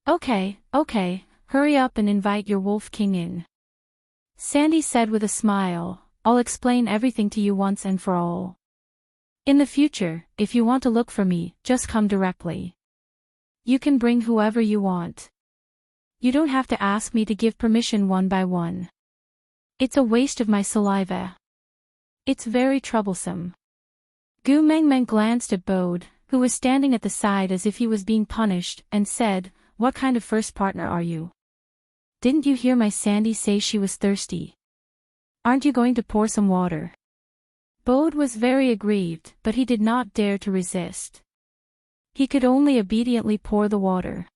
Okay, hurry up and invite your Wolf King in." Sandy said with a smile, "I'll explain everything to you once and for all. In the future, if you want to look for me, just come directly. You can bring whoever you want. You don't have to ask me to give permission one by one. It's a waste of my saliva. It's very troublesome." Gu Meng Meng glanced at Bode, who was standing at the side as if he was being punished, and said, "What kind of first partner are you? Didn't you hear my Sandy say she was thirsty? Aren't you going to pour some water?" Bode was very aggrieved, but he did not dare to resist. He could only obediently pour the water.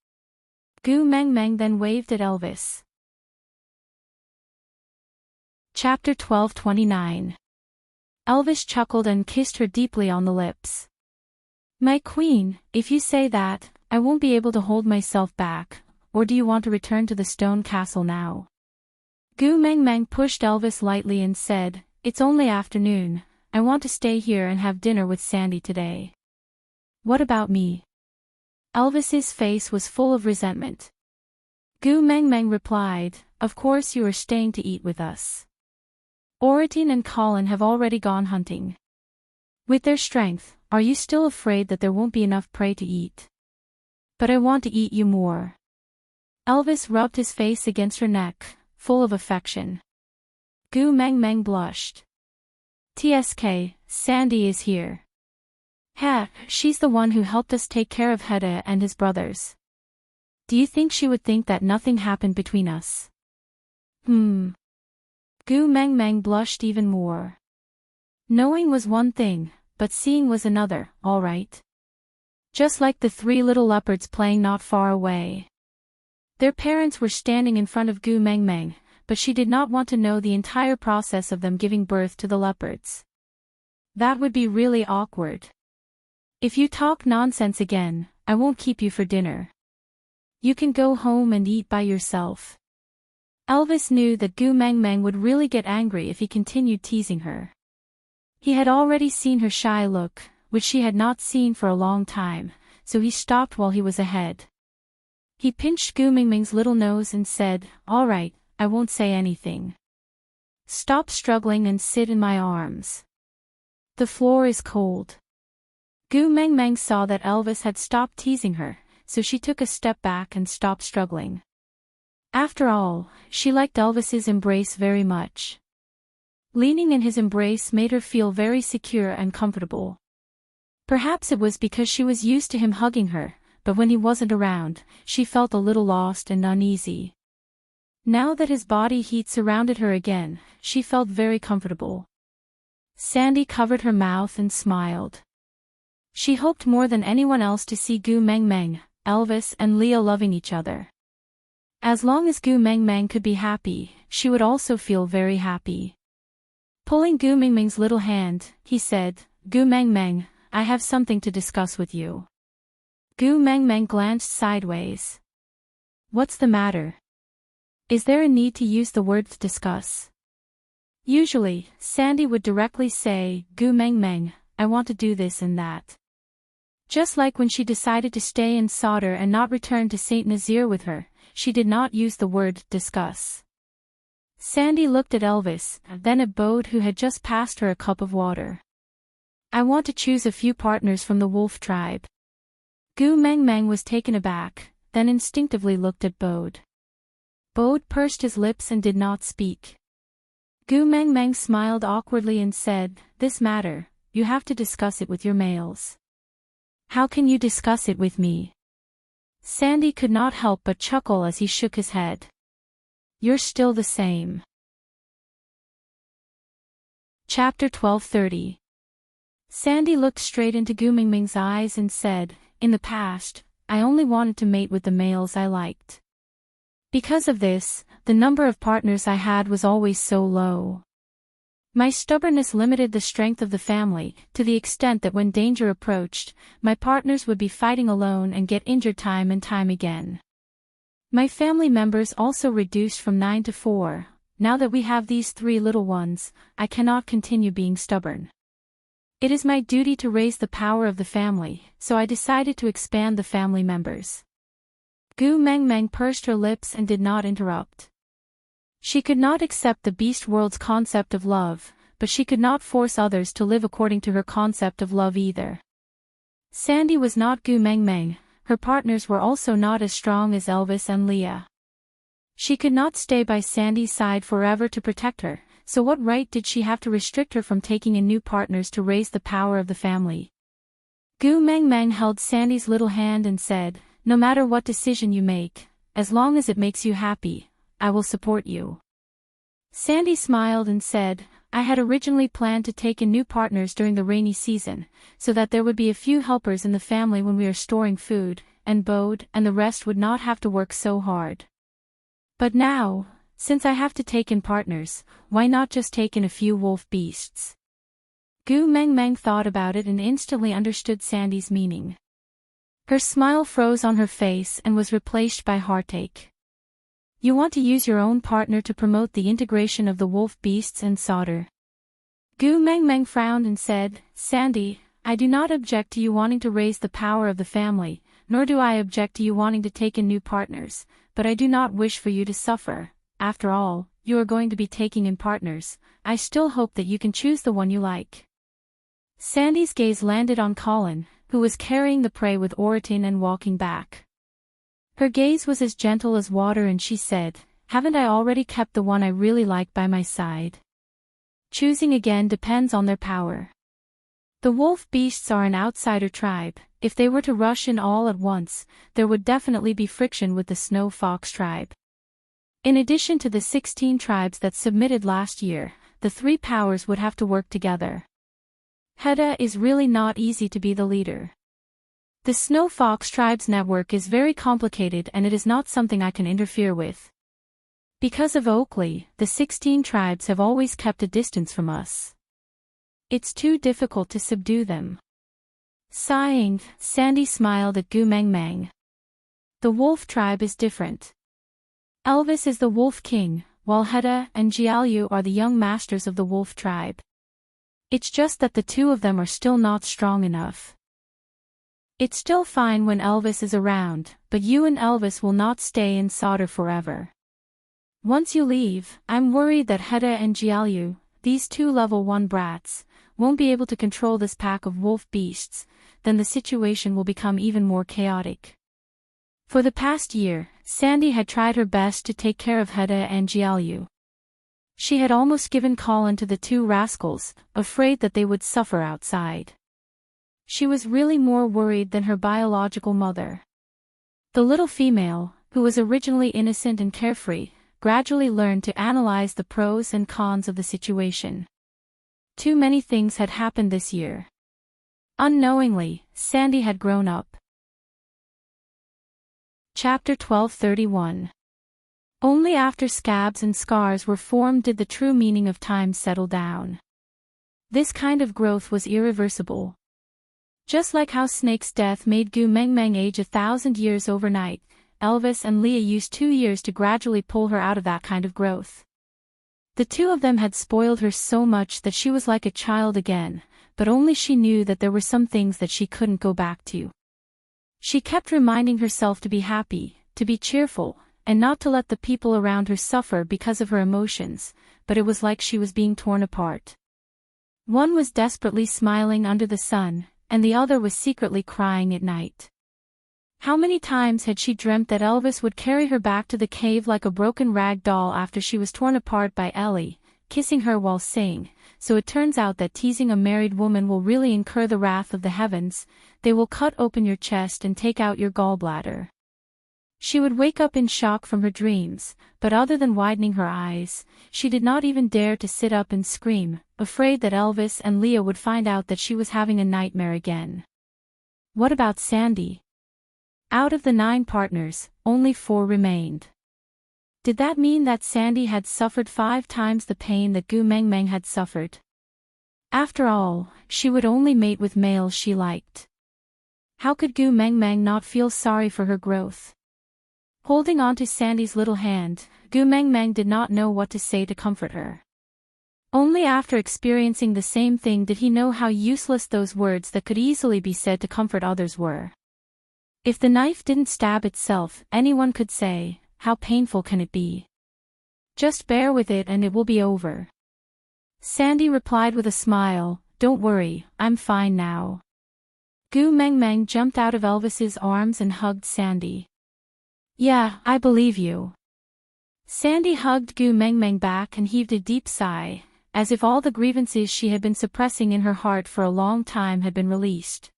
Gu Meng Meng then waved at Elvis. Chapter 12:29. Elvis chuckled and kissed her deeply on the lips. "My queen, if you say that, I won't be able to hold myself back, or do you want to return to the stone castle now?" Gu Meng Meng pushed Elvis lightly and said, "It's only afternoon, I want to stay here and have dinner with Sandy today." "What about me?" Elvis's face was full of resentment. Gu Meng Meng replied, "Of course you are staying to eat with us. Oratin and Colin have already gone hunting. With their strength, are you still afraid that there won't be enough prey to eat? But I want to eat you more. Elvis rubbed his face against her neck, full of affection. Gu Meng Meng blushed. TSK, Sandy is here. She's the one who helped us take care of Hedda and his brothers. Do you think she would think that nothing happened between us? Gu Meng Meng blushed even more. Knowing was one thing, but seeing was another, all right. Just like the three little leopards playing not far away. Their parents were standing in front of Gu Meng Meng, but she did not want to know the entire process of them giving birth to the leopards. That would be really awkward. If you talk nonsense again, I won't keep you for dinner. You can go home and eat by yourself. Elvis knew that Gu Meng Meng would really get angry if he continued teasing her. He had already seen her shy look, which she had not seen for a long time, so he stopped while he was ahead. He pinched Gu Meng Meng's little nose and said, "All right, I won't say anything. Stop struggling and sit in my arms. The floor is cold." Gu Meng Meng saw that Elvis had stopped teasing her, so she took a step back and stopped struggling. After all, she liked Elvis's embrace very much. Leaning in his embrace made her feel very secure and comfortable. Perhaps it was because she was used to him hugging her, but when he wasn't around, she felt a little lost and uneasy. Now that his body heat surrounded her again, she felt very comfortable. Sandy covered her mouth and smiled. She hoped more than anyone else to see Gu Meng Meng, Elvis and Leah loving each other. As long as Gu Meng Meng could be happy, she would also feel very happy. Pulling Gu Meng Meng's little hand, he said, "Gu Meng Meng, I have something to discuss with you." Gu Meng Meng glanced sideways. "What's the matter? Is there a need to use the word discuss?" Usually, Sandy would directly say, "Gu Meng Meng, I want to do this and that." Just like when she decided to stay in Sauder and not return to Saint Nazaire with her, she did not use the word discuss. Sandy looked at Elvis, then at Bode, who had just passed her a cup of water. "I want to choose a few partners from the wolf tribe." Gu Meng Meng was taken aback, then instinctively looked at Bode. Bode pursed his lips and did not speak. Gu Meng Meng smiled awkwardly and said, "This matter, you have to discuss it with your males." "How can you discuss it with me?" Sandy could not help but chuckle as he shook his head. "You're still the same." Chapter 12:30. Sandy looked straight into Gu Meng Meng's eyes and said, "In the past, I only wanted to mate with the males I liked. Because of this, the number of partners I had was always so low. My stubbornness limited the strength of the family, to the extent that when danger approached, my partners would be fighting alone and get injured time and time again. My family members also reduced from 9 to 4. Now that we have these 3 little ones, I cannot continue being stubborn. It is my duty to raise the power of the family, so I decided to expand the family members." Gu Meng Meng pursed her lips and did not interrupt. She could not accept the beast world's concept of love, but she could not force others to live according to her concept of love either. Sandy was not Gu Meng Meng, her partners were also not as strong as Elvis and Leah. She could not stay by Sandy's side forever to protect her, so what right did she have to restrict her from taking in new partners to raise the power of the family? Gu Meng Meng held Sandy's little hand and said, "No matter what decision you make, as long as it makes you happy, I will support you." Sandy smiled and said, "I had originally planned to take in new partners during the rainy season, so that there would be a few helpers in the family when we are storing food, and Bode and the rest would not have to work so hard. But now, since I have to take in partners, why not just take in a few wolf beasts?" Gu Meng Meng thought about it and instantly understood Sandy's meaning. Her smile froze on her face and was replaced by heartache. "You want to use your own partner to promote the integration of the wolf beasts and Sauder?" Gu Meng Meng frowned and said, "Sandy, I do not object to you wanting to raise the power of the family, nor do I object to you wanting to take in new partners, but I do not wish for you to suffer. After all, you are going to be taking in partners. I still hope that you can choose the one you like." Sandy's gaze landed on Colin, who was carrying the prey with Oriton and walking back. Her gaze was as gentle as water and she said, "Haven't I already kept the one I really like by my side? Choosing again depends on their power. The wolf beasts are an outsider tribe. If they were to rush in all at once, there would definitely be friction with the snow fox tribe. In addition to the 16 tribes that submitted last year, the three powers would have to work together. Hedda is really not easy to be the leader. The snow fox tribe's network is very complicated and it is not something I can interfere with. Because of Oakley, the 16 tribes have always kept a distance from us. It's too difficult to subdue them." Sighing, Sandy smiled at Gu Meng Meng. "The wolf tribe is different. Elvis is the wolf king, while Hedda and Jialyu are the young masters of the wolf tribe. It's just that the two of them are still not strong enough. It's still fine when Elvis is around, but you and Elvis will not stay in Solder forever. Once you leave, I'm worried that Hedda and Jialyu, these two level 1 brats, won't be able to control this pack of wolf beasts, then the situation will become even more chaotic." For the past year, Sandy had tried her best to take care of Hedda and Jialyu. She had almost given Colin to the two rascals, afraid that they would suffer outside. She was really more worried than her biological mother. The little female, who was originally innocent and carefree, gradually learned to analyze the pros and cons of the situation. Too many things had happened this year. Unknowingly, Sandy had grown up. Chapter 1231. Only after scabs and scars were formed did the true meaning of time settle down. This kind of growth was irreversible. Just like how Snake's death made Gu Meng Meng age 1,000 years overnight, Elvis and Leah used 2 years to gradually pull her out of that kind of growth. The two of them had spoiled her so much that she was like a child again, but only she knew that there were some things that she couldn't go back to. She kept reminding herself to be happy, to be cheerful, and not to let the people around her suffer because of her emotions, but it was like she was being torn apart. One was desperately smiling under the sun, and the other was secretly crying at night. How many times had she dreamt that Elvis would carry her back to the cave like a broken rag doll after she was torn apart by Ellie, kissing her while saying, "So it turns out that teasing a married woman will really incur the wrath of the heavens, they will cut open your chest and take out your gallbladder." She would wake up in shock from her dreams, but other than widening her eyes, she did not even dare to sit up and scream, afraid that Elvis and Leah would find out that she was having a nightmare again. What about Sandy? Out of the 9 partners, only 4 remained. Did that mean that Sandy had suffered 5 times the pain that Gu Meng Meng had suffered? After all, she would only mate with males she liked. How could Gu Meng Meng not feel sorry for her growth? Holding on to Sandy's little hand, Gu Meng Meng did not know what to say to comfort her. Only after experiencing the same thing did he know how useless those words that could easily be said to comfort others were. If the knife didn't stab itself, anyone could say, "How painful can it be? Just bear with it and it will be over." Sandy replied with a smile, "Don't worry, I'm fine now." Gu Meng Meng jumped out of Elvis's arms and hugged Sandy. "Yeah, I believe you." Sandy hugged Gu Meng Meng back and heaved a deep sigh, as if all the grievances she had been suppressing in her heart for a long time had been released.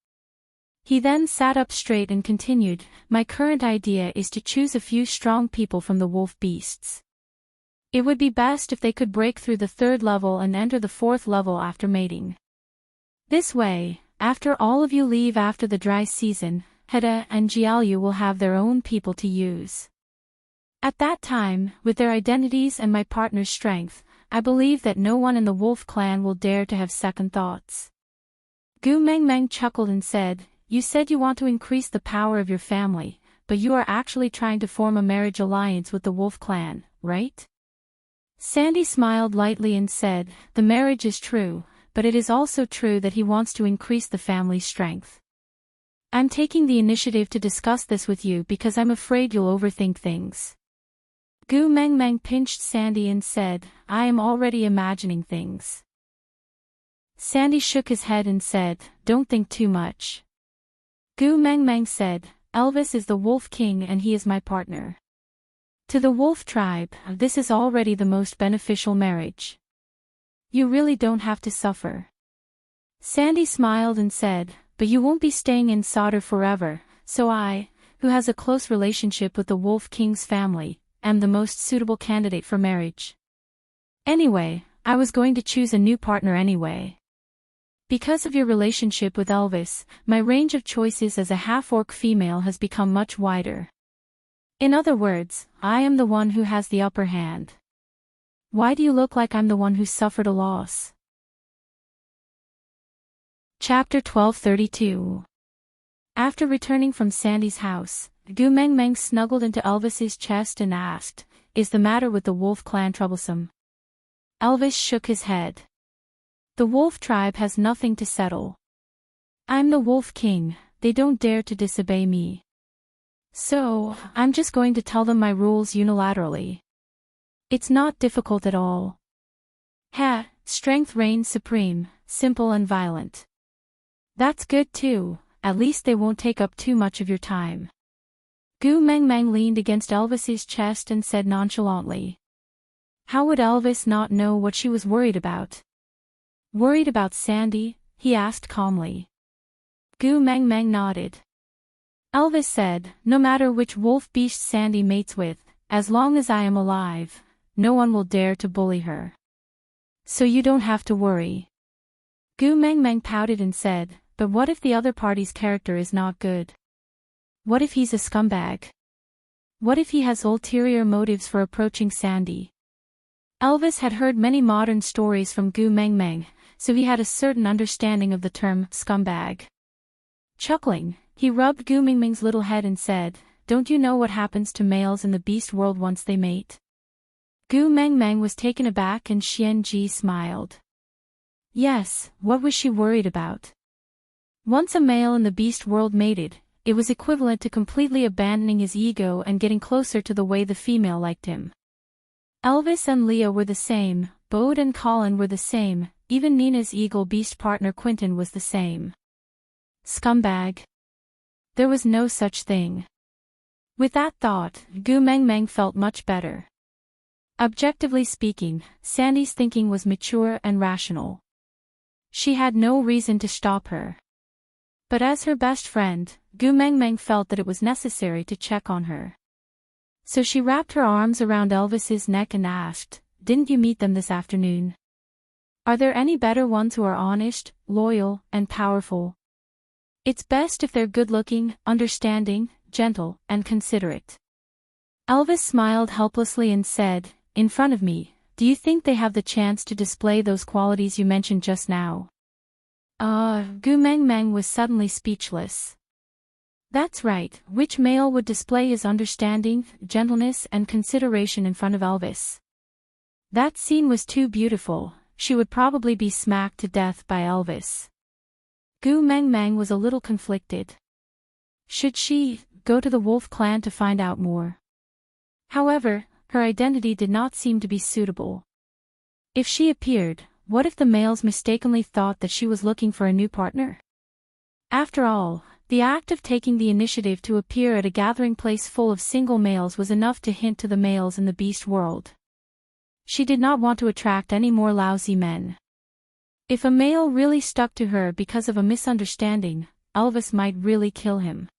He then sat up straight and continued, "My current idea is to choose a few strong people from the wolf beasts. It would be best if they could break through the 3rd level and enter the 4th level after mating. This way, after all of you leave after the dry season, Hedda and Jialyu will have their own people to use. At that time, with their identities and my partner's strength, I believe that no one in the wolf clan will dare to have second thoughts." Gu Meng Meng chuckled and said, "You said you want to increase the power of your family, but you are actually trying to form a marriage alliance with the wolf clan, right?" Sandy smiled lightly and said, "The marriage is true, but it is also true that he wants to increase the family's strength. I'm taking the initiative to discuss this with you because I'm afraid you'll overthink things." Gu Meng Meng pinched Sandy and said, "I am already imagining things." Sandy shook his head and said, "Don't think too much." Gu Meng Meng said, "Elvis is the Wolf King and he is my partner. To the wolf tribe, this is already the most beneficial marriage. You really don't have to suffer." Sandy smiled and said, "But you won't be staying in Sauter forever, so I, who has a close relationship with the Wolf King's family, am the most suitable candidate for marriage. Anyway, I was going to choose a new partner anyway. Because of your relationship with Elvis, my range of choices as a half-orc female has become much wider. In other words, I am the one who has the upper hand. Why do you look like I'm the one who suffered a loss?" Chapter 1232. After returning from Sandy's house, Gu Meng Meng snuggled into Elvis's chest and asked, "Is the matter with the wolf clan troublesome?" Elvis shook his head. "The wolf tribe has nothing to settle. I'm the Wolf King, they don't dare to disobey me. So, I'm just going to tell them my rules unilaterally. It's not difficult at all. Strength reigns supreme, simple and violent. That's good too, at least they won't take up too much of your time." Gu Meng Meng leaned against Elvis's chest and said nonchalantly. How would Elvis not know what she was worried about? "Worried about Sandy?" he asked calmly. Gu Meng Meng nodded. Elvis said, "No matter which wolf beast Sandy mates with, as long as I am alive, no one will dare to bully her. So you don't have to worry." Gu Meng Meng pouted and said, "But what if the other party's character is not good? What if he's a scumbag? What if he has ulterior motives for approaching Sandy?" Elvis had heard many modern stories from Gu Meng Meng, so he had a certain understanding of the term scumbag. Chuckling, he rubbed Gu Meng Meng's little head and said, "Don't you know what happens to males in the beast world once they mate?" Gu Meng Meng was taken aback and Xian Ji smiled. Yes, what was she worried about? Once a male in the beast world mated, it was equivalent to completely abandoning his ego and getting closer to the way the female liked him. Elvis and Leah were the same, Bode and Colin were the same, even Nina's eagle beast partner Quentin was the same. Scumbag. There was no such thing. With that thought, Gu Meng Meng felt much better. Objectively speaking, Sandy's thinking was mature and rational. She had no reason to stop her. But as her best friend, Gu Meng Meng felt that it was necessary to check on her. So she wrapped her arms around Elvis's neck and asked, "Didn't you meet them this afternoon? Are there any better ones who are honest, loyal, and powerful? It's best if they're good-looking, understanding, gentle, and considerate." Elvis smiled helplessly and said, "In front of me, do you think they have the chance to display those qualities you mentioned just now?" Gu Meng Meng was suddenly speechless. That's right, which male would display his understanding, gentleness and consideration in front of Elvis? That scene was too beautiful, she would probably be smacked to death by Elvis. Gu Meng Meng was a little conflicted. Should she go to the Wolf clan to find out more? However, her identity did not seem to be suitable. If she appeared, what if the males mistakenly thought that she was looking for a new partner? After all, the act of taking the initiative to appear at a gathering place full of single males was enough to hint to the males in the beast world. She did not want to attract any more lousy men. If a male really stuck to her because of a misunderstanding, Elvis might really kill him.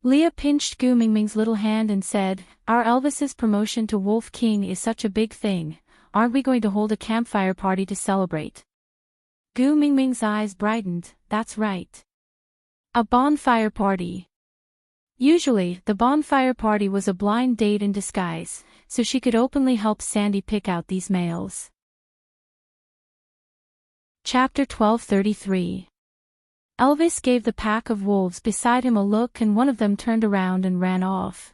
Leah pinched Gu Meng Meng's little hand and said, "Our Elvis's promotion to Wolf King is such a big thing, aren't we going to hold a campfire party to celebrate?" Gu Meng Meng's eyes brightened, "That's right. A bonfire party." Usually, the bonfire party was a blind date in disguise, so she could openly help Sandy pick out these males. Chapter 1233. Elvis gave the pack of wolves beside him a look and one of them turned around and ran off.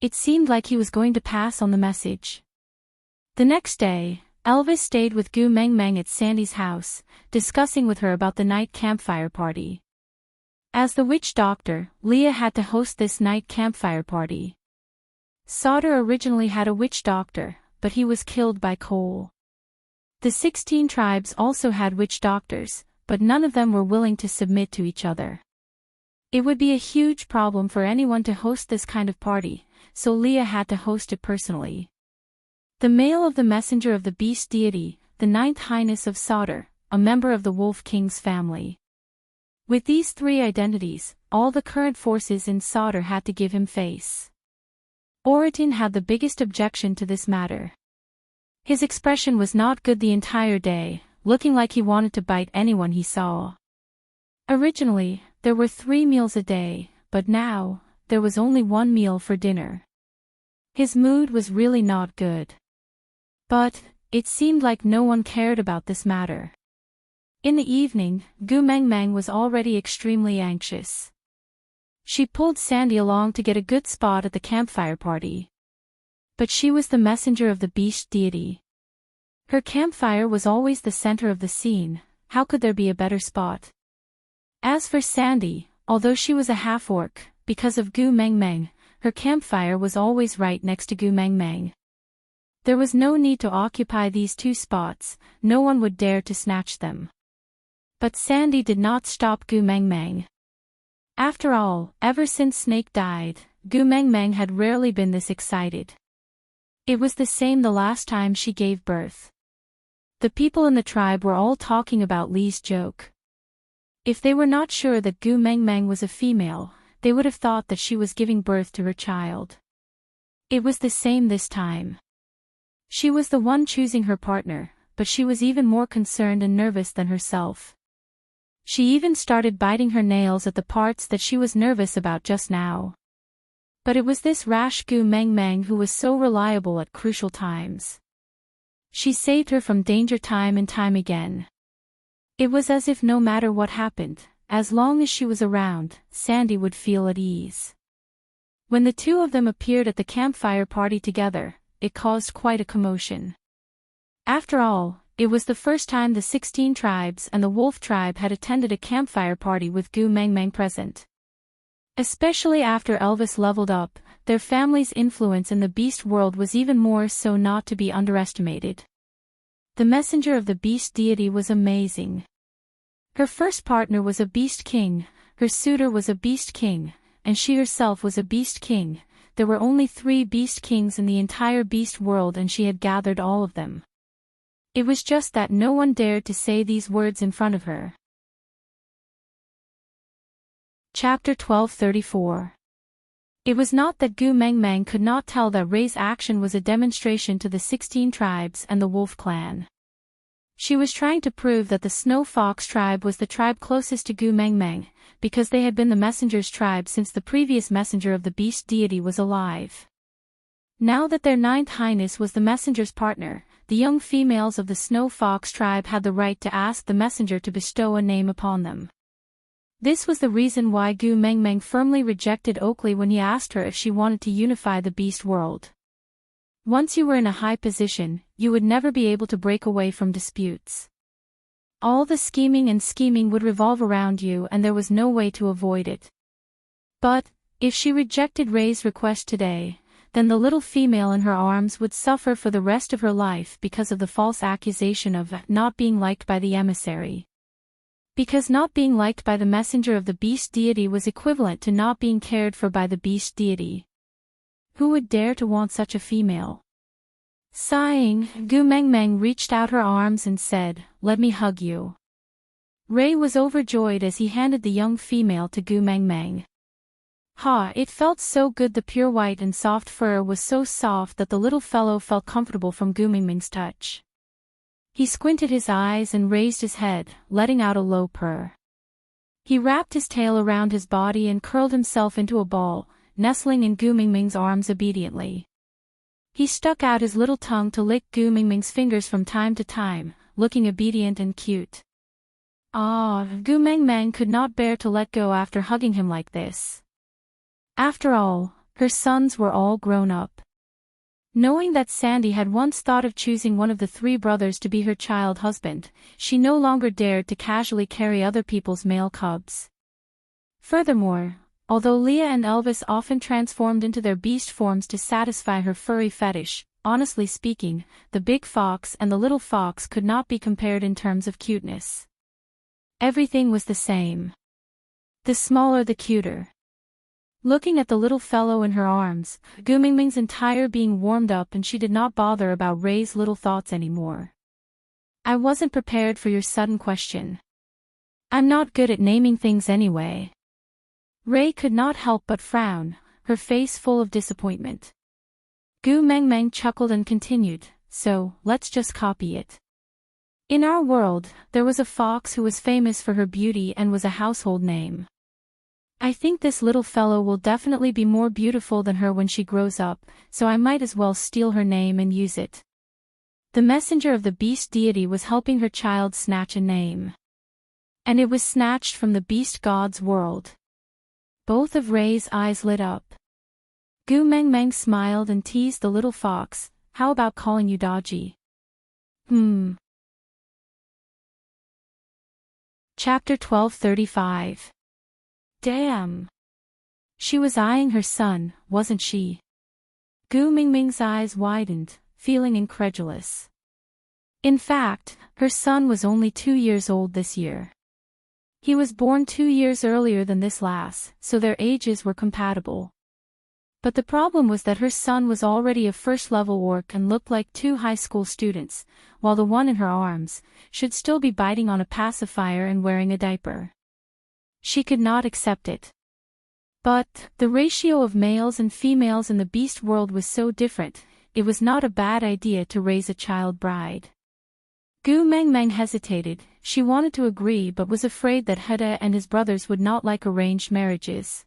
It seemed like he was going to pass on the message. The next day, Elvis stayed with Gu Meng Meng at Sandy's house, discussing with her about the night campfire party. As the witch doctor, Leah had to host this night campfire party. Sauter originally had a witch doctor, but he was killed by Cole. The 16 tribes also had witch doctors, but none of them were willing to submit to each other. It would be a huge problem for anyone to host this kind of party, so Leah had to host it personally. The male of the messenger of the beast deity, the ninth highness of Sauter, a member of the Wolf King's family. With these three identities, all the current forces in Sauter had to give him face. Oritin had the biggest objection to this matter. His expression was not good the entire day, looking like he wanted to bite anyone he saw. Originally, there were 3 meals a day, but now, there was only 1 meal for dinner. His mood was really not good. But, it seemed like no one cared about this matter. In the evening, Gu Mengmeng was already extremely anxious. She pulled Sandy along to get a good spot at the campfire party. But she was the messenger of the beast deity. Her campfire was always the center of the scene, how could there be a better spot? As for Sandy, although she was a half-orc, because of Gu Mengmeng, her campfire was always right next to Gu Mengmeng. There was no need to occupy these 2 spots, no one would dare to snatch them. But Sandy did not stop Gu Mengmeng. After all, ever since Snake died, Gu Mengmeng had rarely been this excited. It was the same the last time she gave birth. The people in the tribe were all talking about Li's joke. If they were not sure that Gu Mengmeng was a female, they would have thought that she was giving birth to her child. It was the same this time. She was the one choosing her partner, but she was even more concerned and nervous than herself. She even started biting her nails at the parts that she was nervous about just now. But it was this rash Gu Mengmeng who was so reliable at crucial times. She saved her from danger time and time again. It was as if no matter what happened, as long as she was around, Sandy would feel at ease. When the 2 of them appeared at the campfire party together, it caused quite a commotion. After all, it was the first time the 16 tribes and the Wolf tribe had attended a campfire party with Gu Mengmeng present. Especially after Elvis leveled up, their family's influence in the beast world was even more so not to be underestimated. The messenger of the beast deity was amazing. Her first partner was a beast king, her suitor was a beast king, and she herself was a beast king. There were only 3 beast kings in the entire beast world and she had gathered all of them. It was just that no one dared to say these words in front of her. Chapter 1234. It was not that Gu Mengmeng could not tell that Rei's action was a demonstration to the 16 tribes and the Wolf clan. She was trying to prove that the Snow Fox tribe was the tribe closest to Gu Mengmeng, because they had been the messenger's tribe since the previous messenger of the beast deity was alive. Now that their 9th highness was the messenger's partner, the young females of the Snow Fox tribe had the right to ask the messenger to bestow a name upon them. This was the reason why Gu Mengmeng firmly rejected Oakley when he asked her if she wanted to unify the beast world. Once you were in a high position, you would never be able to break away from disputes. All the scheming would revolve around you and there was no way to avoid it. But, if she rejected Rei's request today, then the little female in her arms would suffer for the rest of her life because of the false accusation of not being liked by the emissary. Because not being liked by the messenger of the beast deity was equivalent to not being cared for by the beast deity. Who would dare to want such a female? Sighing, Gu Mengmeng reached out her arms and said, "Let me hug you." Rei was overjoyed as he handed the young female to Gu Mengmeng. It felt so good. The pure white and soft fur was so soft that the little fellow felt comfortable from Gu Mengmeng's touch. He squinted his eyes and raised his head, letting out a low purr. He wrapped his tail around his body and curled himself into a ball, nestling in Gu Mengmeng's arms obediently. He stuck out his little tongue to lick Gu Mengmeng's fingers from time to time, looking obedient and cute. Gu Mengmeng could not bear to let go after hugging him like this. After all, her sons were all grown up. Knowing that Sandy had once thought of choosing one of the 3 brothers to be her child husband, she no longer dared to casually carry other people's male cubs. Furthermore, although Leah and Elvis often transformed into their beast forms to satisfy her furry fetish, honestly speaking, the big fox and the little fox could not be compared in terms of cuteness. Everything was the same. The smaller the cuter. Looking at the little fellow in her arms, Gu Mingming's entire being warmed up and she did not bother about Ray's little thoughts anymore. I wasn't prepared for your sudden question. I'm not good at naming things anyway. Ray could not help but frown, her face full of disappointment. Gu Mengmeng chuckled and continued, so, let's just copy it. In our world, there was a fox who was famous for her beauty and was a household name. I think this little fellow will definitely be more beautiful than her when she grows up, so I might as well steal her name and use it. The messenger of the beast deity was helping her child snatch a name. And it was snatched from the beast god's world. Both of Ray's eyes lit up. Gu Mengmeng smiled and teased the little fox, how about calling you Dodgy? Chapter 1235. Damn. She was eyeing her son, wasn't she? Gu Mingming's eyes widened, feeling incredulous. In fact, her son was only 2 years old this year. He was born 2 years earlier than this lass, so their ages were compatible. But the problem was that her son was already a first-level orc and looked like 2 high school students, while the one in her arms should still be biting on a pacifier and wearing a diaper. She could not accept it. But, the ratio of males and females in the beast world was so different, it was not a bad idea to raise a child bride. Gu Mengmeng hesitated, she wanted to agree but was afraid that Heda and his brothers would not like arranged marriages.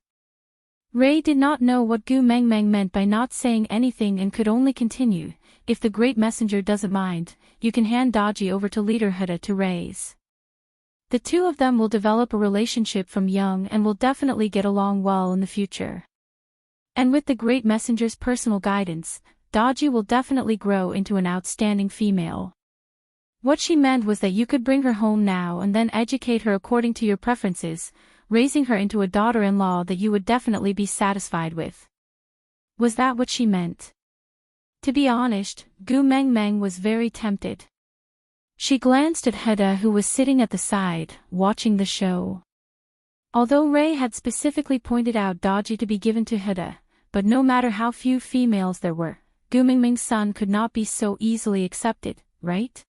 Ray did not know what Gu Mengmeng meant by not saying anything and could only continue, if the great messenger doesn't mind, you can hand Dodgy over to leader Heda to raise. The two of them will develop a relationship from young and will definitely get along well in the future. And with the great messenger's personal guidance, Dodgy will definitely grow into an outstanding female. What she meant was that you could bring her home now and then educate her according to your preferences, raising her into a daughter-in-law that you would definitely be satisfied with. Was that what she meant? To be honest, Gu Mengmeng was very tempted. She glanced at Heda who was sitting at the side, watching the show. Although Ray had specifically pointed out Dodgy to be given to Heda, but no matter how few females there were, Gu Mingming's son could not be so easily accepted, right?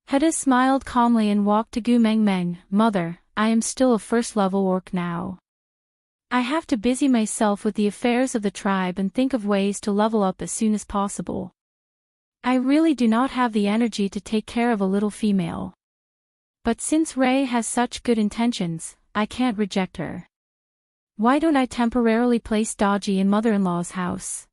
Heda smiled calmly and walked to Gu Mengmeng, Mother, I am still a first-level orc now. I have to busy myself with the affairs of the tribe and think of ways to level up as soon as possible. I really do not have the energy to take care of a little female. But since Ray has such good intentions, I can't reject her. Why don't I temporarily place Dodgy in mother-in-law's house?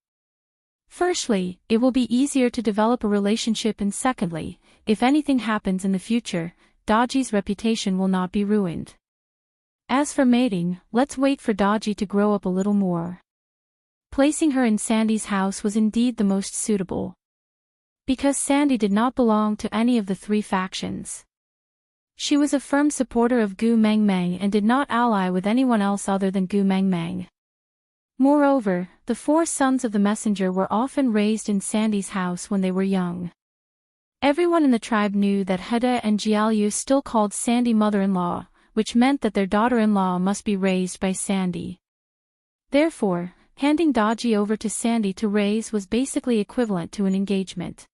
Firstly, it will be easier to develop a relationship, and secondly, if anything happens in the future, Dodgy's reputation will not be ruined. As for mating, let's wait for Dodgy to grow up a little more. Placing her in Sandy's house was indeed the most suitable. Because Sandy did not belong to any of the 3 factions. She was a firm supporter of Gu Mengmeng and did not ally with anyone else other than Gu Mengmeng. Moreover, the 4 sons of the messenger were often raised in Sandy's house when they were young. Everyone in the tribe knew that Heda and Jiaoyu still called Sandy mother-in-law, which meant that their daughter-in-law must be raised by Sandy. Therefore, handing Dodgy over to Sandy to raise was basically equivalent to an engagement.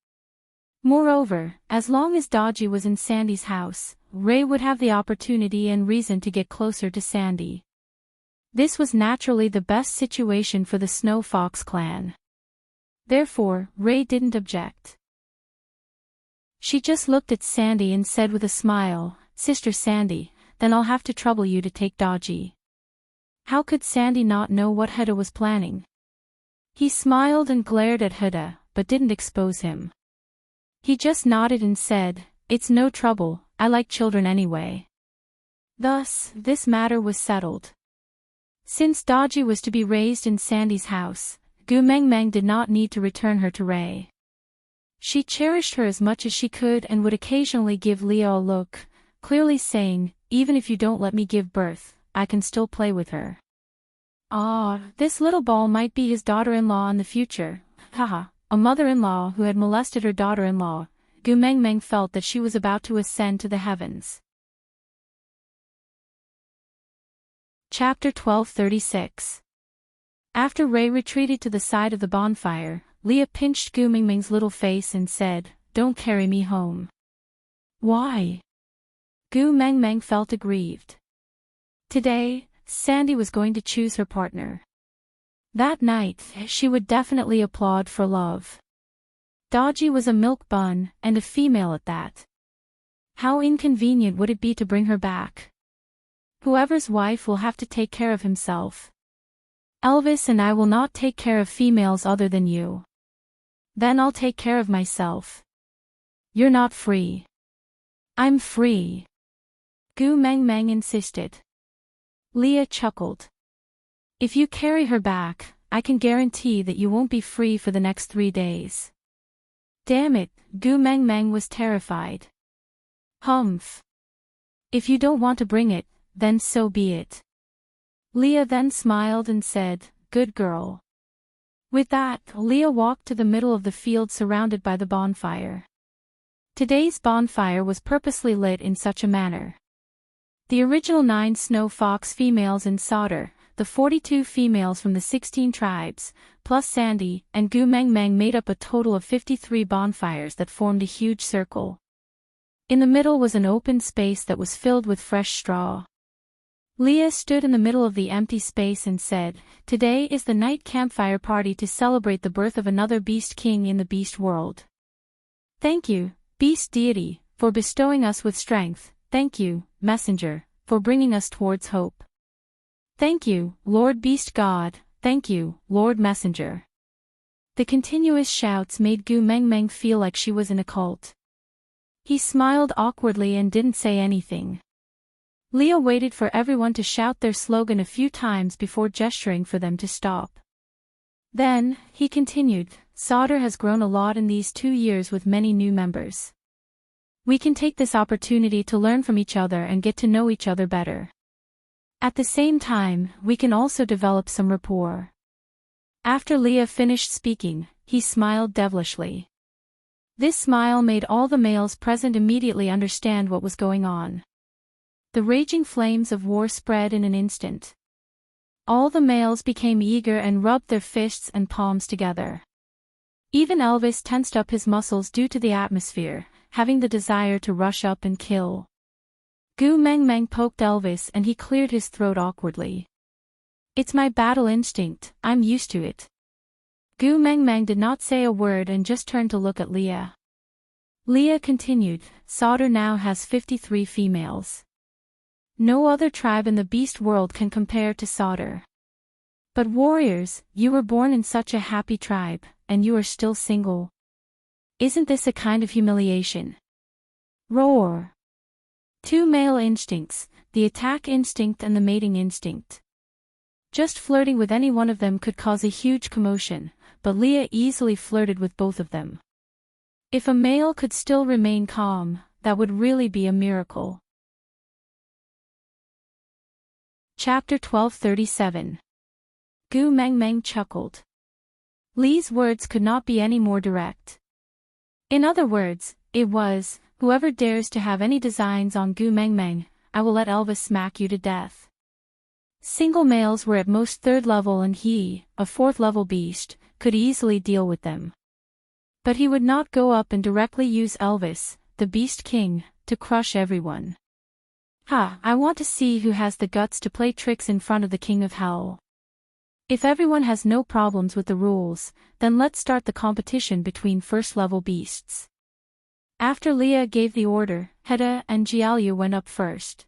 Moreover, as long as Dodgy was in Sandy's house, Ray would have the opportunity and reason to get closer to Sandy. This was naturally the best situation for the Snow Fox clan. Therefore, Ray didn't object. She just looked at Sandy and said with a smile, Sister Sandy, then I'll have to trouble you to take Dodgy. How could Sandy not know what Heda was planning? He smiled and glared at Heda, but didn't expose him. He just nodded and said, It's no trouble, I like children anyway. Thus, this matter was settled. Since Dodgy was to be raised in Sandy's house, Gu Mengmeng did not need to return her to Ray. She cherished her as much as she could and would occasionally give Leo a look, clearly saying, even if you don't let me give birth, I can still play with her. Ah, this little ball might be his daughter-in-law in the future, haha, a mother-in-law who had molested her daughter-in-law, Gu Mengmeng felt that she was about to ascend to the heavens. Chapter 1236. After Ray retreated to the side of the bonfire, Leah pinched Gu Mengmeng's little face and said, "Don't carry me home." "Why?" Gu Mengmeng felt aggrieved. Today, Sandy was going to choose her partner. That night, she would definitely applaud for love. Dodgy was a milk bun, and a female at that. How inconvenient would it be to bring her back? Whoever's wife will have to take care of himself. Elvis and I will not take care of females other than you. Then I'll take care of myself. You're not free. I'm free. Gu Mengmeng insisted. Leah chuckled. If you carry her back, I can guarantee that you won't be free for the next 3 days. Damn it, Gu Mengmeng was terrified. Humph. If you don't want to bring it, then so be it. Leah then smiled and said, "Good girl." With that, Leah walked to the middle of the field surrounded by the bonfire. Today's bonfire was purposely lit in such a manner. The original 9 snow fox females in solder, the 42 females from the 16 tribes, plus Sandy and Gu Mengmeng made up a total of 53 bonfires that formed a huge circle. In the middle was an open space that was filled with fresh straw. Leah stood in the middle of the empty space and said, "Today is the night campfire party to celebrate the birth of another beast king in the beast world. Thank you, beast deity, for bestowing us with strength. Thank you, messenger, for bringing us towards hope. Thank you, Lord Beast God, thank you, Lord Messenger." The continuous shouts made Gu Mengmeng feel like she was in a cult. He smiled awkwardly and didn't say anything. Leah waited for everyone to shout their slogan a few times before gesturing for them to stop. Then, he continued, "Solder has grown a lot in these 2 years with many new members. We can take this opportunity to learn from each other and get to know each other better. At the same time, we can also develop some rapport." After Leah finished speaking, he smiled devilishly. This smile made all the males present immediately understand what was going on. The raging flames of war spread in an instant. All the males became eager and rubbed their fists and palms together. Even Elvis tensed up his muscles due to the atmosphere, having the desire to rush up and kill. Gu Mengmeng poked Elvis and he cleared his throat awkwardly. "It's my battle instinct, I'm used to it." Gu Mengmeng did not say a word and just turned to look at Leah. Leah continued, "Solder now has 53 females. No other tribe in the beast world can compare to Solder. But warriors, you were born in such a happy tribe, and you are still single. Isn't this a kind of humiliation?" Roar. 2 male instincts, the attack instinct and the mating instinct. Just flirting with any one of them could cause a huge commotion, but Leah easily flirted with both of them. If a male could still remain calm, that would really be a miracle. Chapter 1237. Gu Mengmeng chuckled. Lee's words could not be any more direct. In other words, it was, "Whoever dares to have any designs on Gu Mengmeng, I will let Elvis smack you to death." Single males were at most 3rd level and he, a 4th level beast, could easily deal with them. But he would not go up and directly use Elvis, the Beast King, to crush everyone. I want to see who has the guts to play tricks in front of the King of Hell. If everyone has no problems with the rules, then let's start the competition between 1st level beasts. After Leah gave the order, Hedda and Jialyu went up first.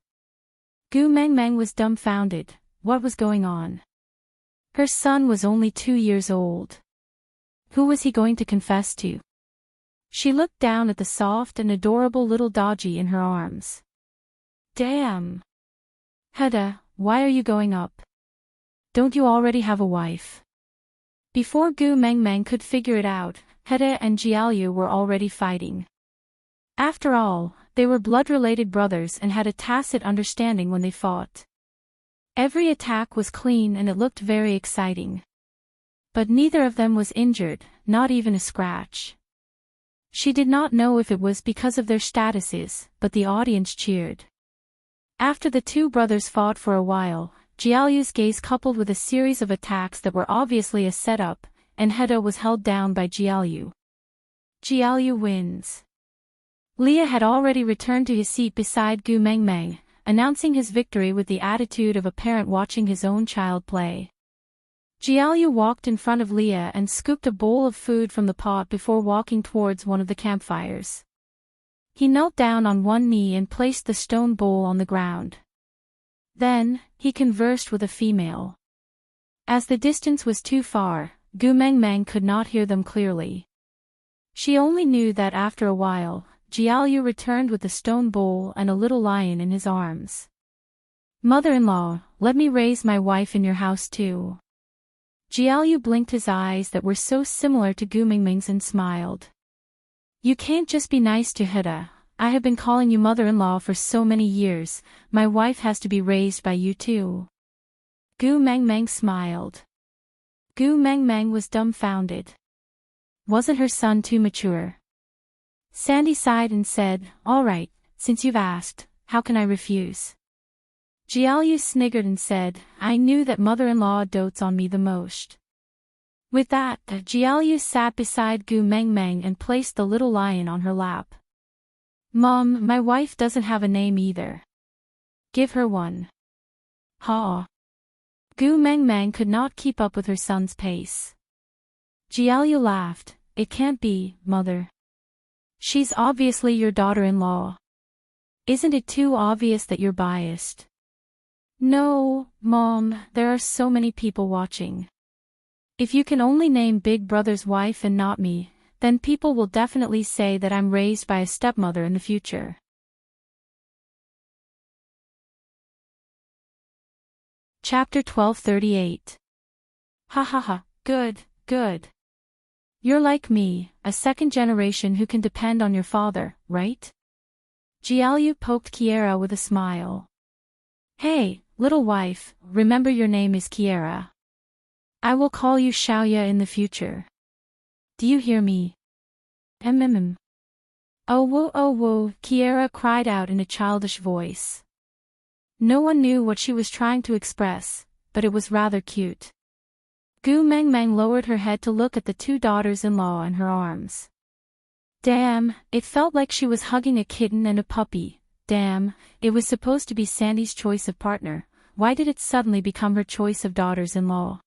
Gu Mengmeng was dumbfounded. What was going on? Her son was only 2 years old. Who was he going to confess to? She looked down at the soft and adorable little Dodgy in her arms. Damn! Hedda, why are you going up? Don't you already have a wife? Before Gu Mengmeng could figure it out, Hedda and Jialyu were already fighting. After all, they were blood-related brothers and had a tacit understanding when they fought. Every attack was clean and it looked very exciting. But neither of them was injured, not even a scratch. She did not know if it was because of their statuses, but the audience cheered. After the two brothers fought for a while, Jiaoyu's gaze coupled with a series of attacks that were obviously a setup, and Heda was held down by Jiaoyu. Jiaoyu wins. Leah had already returned to his seat beside Gu Mengmeng, announcing his victory with the attitude of a parent watching his own child play. Jiaoyu walked in front of Leah and scooped a bowl of food from the pot before walking towards one of the campfires. He knelt down on one knee and placed the stone bowl on the ground. Then, he conversed with a female. As the distance was too far, Gu Mengmeng could not hear them clearly. She only knew that after a while, Jiaoyu returned with the stone bowl and a little lion in his arms. "Mother-in-law, let me raise my wife in your house too." Jiaoyu blinked his eyes that were so similar to Gu Mengmeng's and smiled. "You can't just be nice to Heda. I have been calling you mother-in-law for so many years, my wife has to be raised by you too." Gu Mengmeng smiled. Gu Mengmeng was dumbfounded. Wasn't her son too mature? Sandy sighed and said, "All right, since you've asked, how can I refuse?" Jiaoyu sniggered and said, "I knew that mother-in-law dotes on me the most." With that, Jiaoyu sat beside Gu Mengmeng and placed the little lion on her lap. "Mom, my wife doesn't have a name either. Give her one." "Ha." Gu Mengmeng could not keep up with her son's pace. Jiaoyu laughed. "It can't be, mother. She's obviously your daughter-in-law. Isn't it too obvious that you're biased?" "No, Mom, there are so many people watching. If you can only name Big Brother's wife and not me, then people will definitely say that I'm raised by a stepmother in the future." Chapter 1238. Ha ha ha, good, good. You're like me, a second generation who can depend on your father, right? Jiaoyu poked Kiera with a smile. "Hey, little wife, remember your name is Kiera. I will call you Xiaoya in the future. Do you hear me?" "Oh whoa, Kiera cried out in a childish voice. No one knew what she was trying to express, but it was rather cute. Gu Mengmeng lowered her head to look at the two daughters-in-law in her arms. Damn, it felt like she was hugging a kitten and a puppy. Damn, it was supposed to be Sandy's choice of partner, why did it suddenly become her choice of daughters-in-law?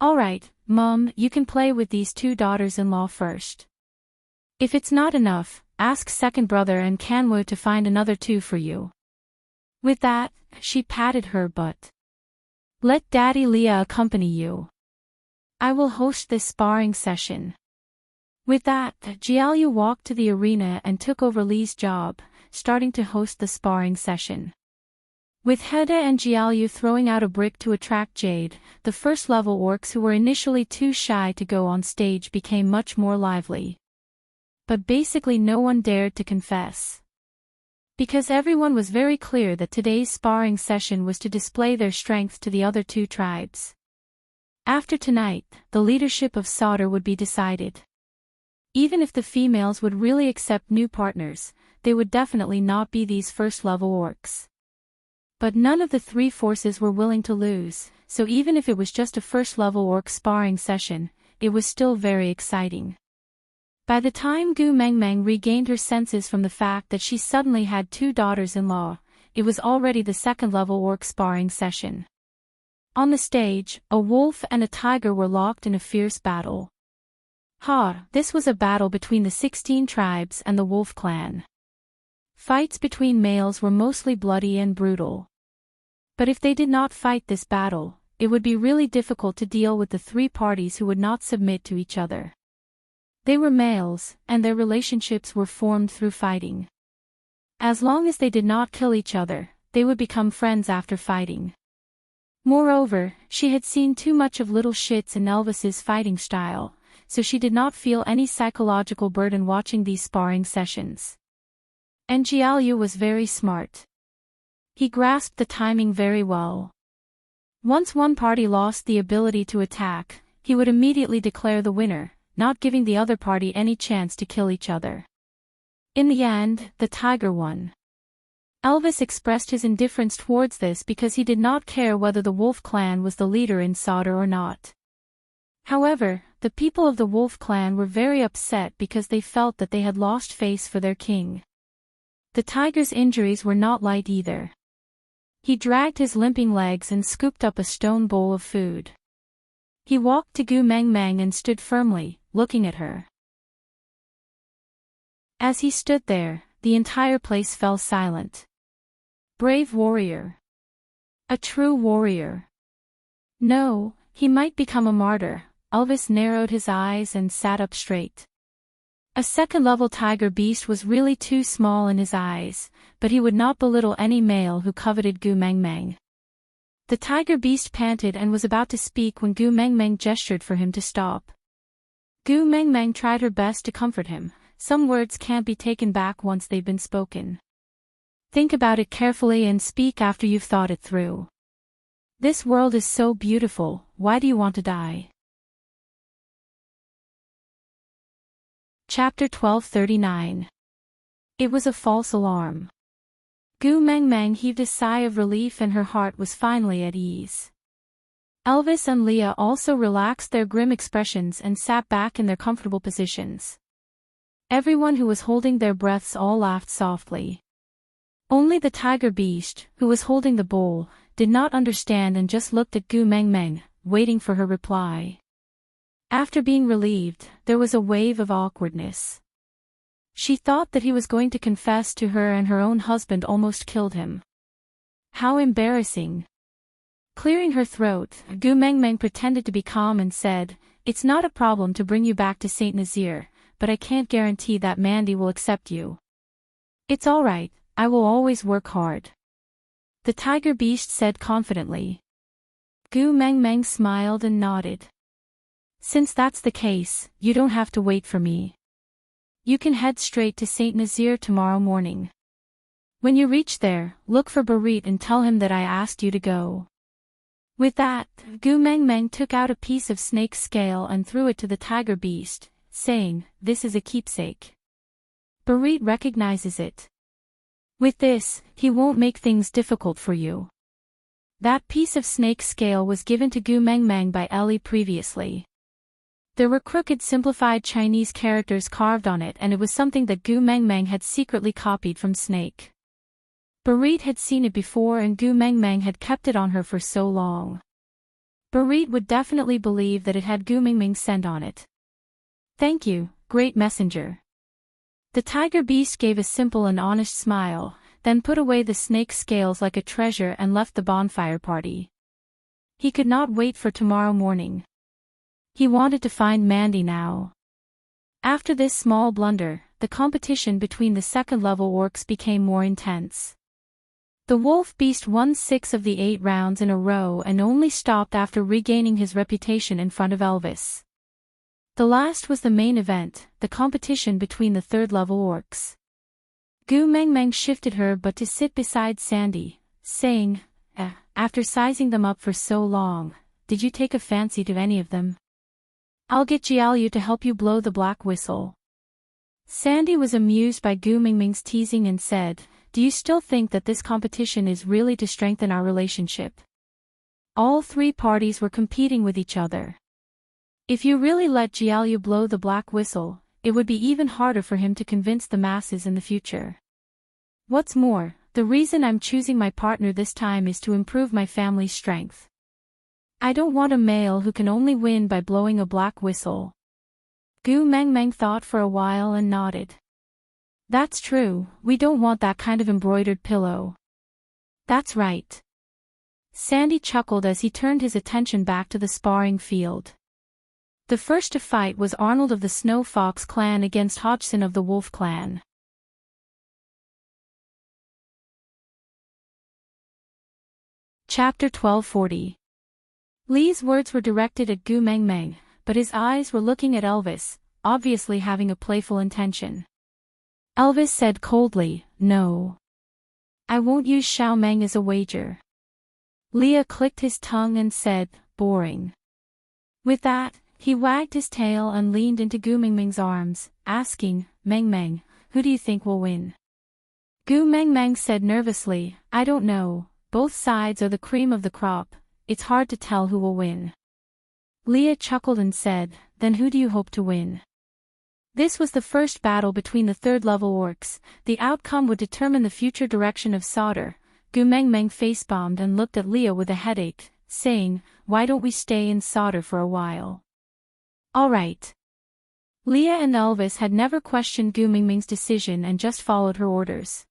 "Alright, Mom, you can play with these two daughters-in-law first. If it's not enough, ask second brother and Kanwu to find another two for you." With that, she patted her butt. "Let Daddy Leah accompany you. I will host this sparring session." With that, Jiaoyu walked to the arena and took over Li's job, starting to host the sparring session. With Heda and Jiaoyu throwing out a brick to attract Jade, the first-level orcs who were initially too shy to go on stage became much more lively. But basically no one dared to confess. Because everyone was very clear that today's sparring session was to display their strength to the other two tribes. After tonight, the leadership of Sauter would be decided. Even if the females would really accept new partners, they would definitely not be these first-level orcs. But none of the three forces were willing to lose, so even if it was just a first-level orc sparring session, it was still very exciting. By the time Gu Mengmeng regained her senses from the fact that she suddenly had two daughters-in-law, it was already the second-level orc sparring session. On the stage, a wolf and a tiger were locked in a fierce battle. This was a battle between the 16 tribes and the wolf clan. Fights between males were mostly bloody and brutal. But if they did not fight this battle, it would be really difficult to deal with the three parties who would not submit to each other. They were males, and their relationships were formed through fighting. As long as they did not kill each other, they would become friends after fighting. Moreover, she had seen too much of Little Shits and Elvis's fighting style, so she did not feel any psychological burden watching these sparring sessions. And Jiaoyu was very smart. He grasped the timing very well. Once one party lost the ability to attack, he would immediately declare the winner, not giving the other party any chance to kill each other. In the end, the tiger won. Elvis expressed his indifference towards this because he did not care whether the Wolf clan was the leader in Sauter or not. However, the people of the Wolf clan were very upset because they felt that they had lost face for their king. The tiger's injuries were not light either. He dragged his limping legs and scooped up a stone bowl of food. He walked to Gu Meng Meng and stood firmly, looking at her. As he stood there, the entire place fell silent. Brave warrior. A true warrior. No, he might become a martyr. Elvis narrowed his eyes and sat up straight. A second-level tiger beast was really too small in his eyes, but he would not belittle any male who coveted Gu Meng Meng. The tiger beast panted and was about to speak when Gu Meng Meng gestured for him to stop. Gu Meng Meng tried her best to comfort him. Some words can't be taken back once they've been spoken. Think about it carefully and speak after you've thought it through. This world is so beautiful, why do you want to die? Chapter 1239. It was a false alarm. Gu Meng Meng heaved a sigh of relief and her heart was finally at ease. Elvis and Leah also relaxed their grim expressions and sat back in their comfortable positions. Everyone who was holding their breaths all laughed softly. Only the tiger beast, who was holding the bowl, did not understand and just looked at Gu Meng Meng, waiting for her reply. After being relieved, there was a wave of awkwardness. She thought that he was going to confess to her and her own husband almost killed him. How embarrassing. Clearing her throat, Gu Meng Meng pretended to be calm and said, "It's not a problem to bring you back to Saint Nazaire, but I can't guarantee that Mandy will accept you. It's all right, I will always work hard." The tiger beast said confidently. Gu Meng Meng smiled and nodded. "Since that's the case, you don't have to wait for me. You can head straight to Saint Nazaire tomorrow morning. When you reach there, look for Barit and tell him that I asked you to go." With that, Gu Meng Meng took out a piece of snake scale and threw it to the tiger beast, saying, "This is a keepsake. Barit recognizes it. With this, he won't make things difficult for you." That piece of snake scale was given to Gu Meng Meng by Ellie previously. There were crooked simplified Chinese characters carved on it and it was something that Gu Meng Meng had secretly copied from Snake. Barit had seen it before and Gu Meng Meng had kept it on her for so long. Barit would definitely believe that it had Gu Meng Meng's scent on it. "Thank you, great messenger." The tiger beast gave a simple and honest smile, then put away the snake scales like a treasure and left the bonfire party. He could not wait for tomorrow morning. He wanted to find Mandy now. After this small blunder, the competition between the second-level orcs became more intense. The wolf beast won 6 of the 8 rounds in a row and only stopped after regaining his reputation in front of Elvis. The last was the main event, the competition between the third-level orcs. Gu Meng Meng shifted her butt to sit beside Sandy, saying, after sizing them up for so long, did you take a fancy to any of them? I'll get Jiaoyu to help you blow the black whistle." Sandy was amused by Gu Meng Meng's teasing and said, "Do you still think that this competition is really to strengthen our relationship?" All 3 parties were competing with each other. If you really let Jiaoyu blow the black whistle, it would be even harder for him to convince the masses in the future. What's more, the reason I'm choosing my partner this time is to improve my family's strength. I don't want a male who can only win by blowing a black whistle. Gu Meng Meng thought for a while and nodded. That's true, we don't want that kind of embroidered pillow. That's right. Sandy chuckled as he turned his attention back to the sparring field. The first to fight was Arnold of the Snow Fox clan against Hodgson of the Wolf clan. Chapter 1240. Lee's words were directed at Gu Meng Meng, but his eyes were looking at Elvis, obviously having a playful intention. Elvis said coldly, "No. I won't use Xiao Meng as a wager." Leah clicked his tongue and said, "Boring." With that, he wagged his tail and leaned into Gu Mengmeng's arms, asking, "Meng Meng, who do you think will win?" Gu Mengmeng said nervously, "I don't know, both sides are the cream of the crop, it's hard to tell who will win." Leah chuckled and said, "Then who do you hope to win?" This was the first battle between the third-level orcs. The outcome would determine the future direction of Sauter. Gu Mengmeng face-bombed and looked at Leah with a headache, saying, "Why don't we stay in Sauter for a while?" "All right." Leah and Elvis had never questioned Gu Mengmeng's decision and just followed her orders.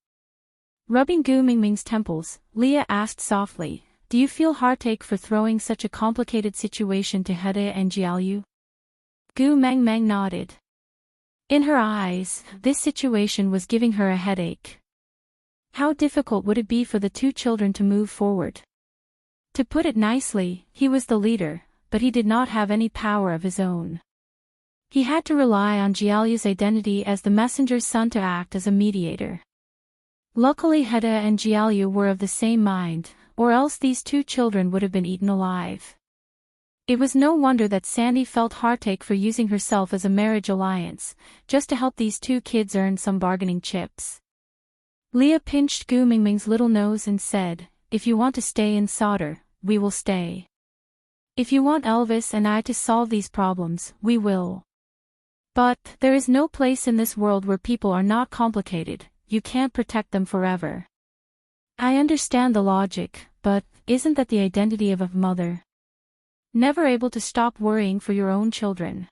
Rubbing Gu Mengmeng's temples, Leah asked softly, "Do you feel heartache for throwing such a complicated situation to Hede and Jiaoyu?" Gu Mengmeng nodded. In her eyes, this situation was giving her a headache. How difficult would it be for the two children to move forward? To put it nicely, he was the leader, but he did not have any power of his own. He had to rely on Jiaoyu's identity as the messenger's son to act as a mediator. Luckily Hede and Jiaoyu were of the same mind, or else these two children would have been eaten alive. It was no wonder that Sandy felt heartache for using herself as a marriage alliance, just to help these two kids earn some bargaining chips. Leah pinched Gu Mengmeng's little nose and said, "If you want to stay in Sauter, we will stay. If you want Elvis and I to solve these problems, we will. But there is no place in this world where people are not complicated, you can't protect them forever. I understand the logic, but isn't that the identity of a mother? Never able to stop worrying for your own children.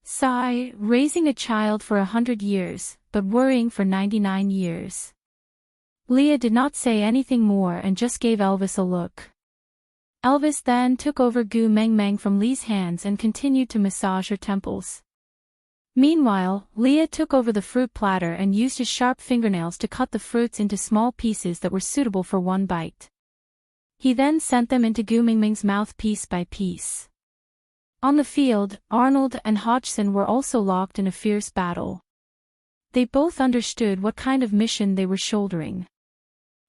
Sigh, raising a child for 100 years, but worrying for 99 years. Leah did not say anything more and just gave Elvis a look. Elvis then took over Gu Mengmeng from Lee's hands and continued to massage her temples. Meanwhile, Leah took over the fruit platter and used his sharp fingernails to cut the fruits into small pieces that were suitable for one bite. He then sent them into Gu Mengmeng's mouth piece by piece. On the field, Arnold and Hodgson were also locked in a fierce battle. They both understood what kind of mission they were shouldering.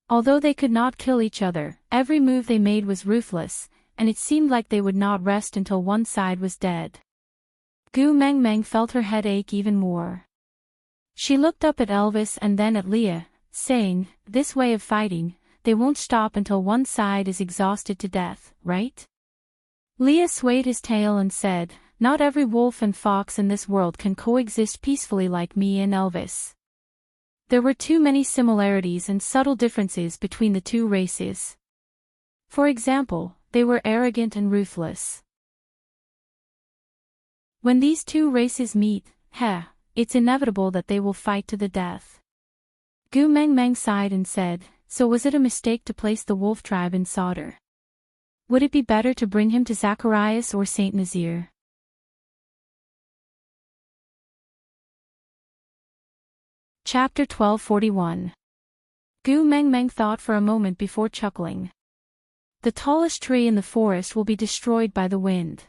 Although they could not kill each other, every move they made was ruthless, and it seemed like they would not rest until one side was dead. Gu Mengmeng felt her head ache even more. She looked up at Elvis and then at Leah, saying, "This way of fighting, they won't stop until one side is exhausted to death, right?" Leah swayed his tail and said, "Not every wolf and fox in this world can coexist peacefully like me and Elvis." There were too many similarities and subtle differences between the two races. For example, they were arrogant and ruthless. When these two races meet, it's inevitable that they will fight to the death. Gu Mengmeng sighed and said, "So was it a mistake to place the wolf tribe in Sauter? Would it be better to bring him to Zacharias or Saint Nazir?" Chapter 1241. Gu Mengmeng thought for a moment before chuckling. "The tallest tree in the forest will be destroyed by the wind.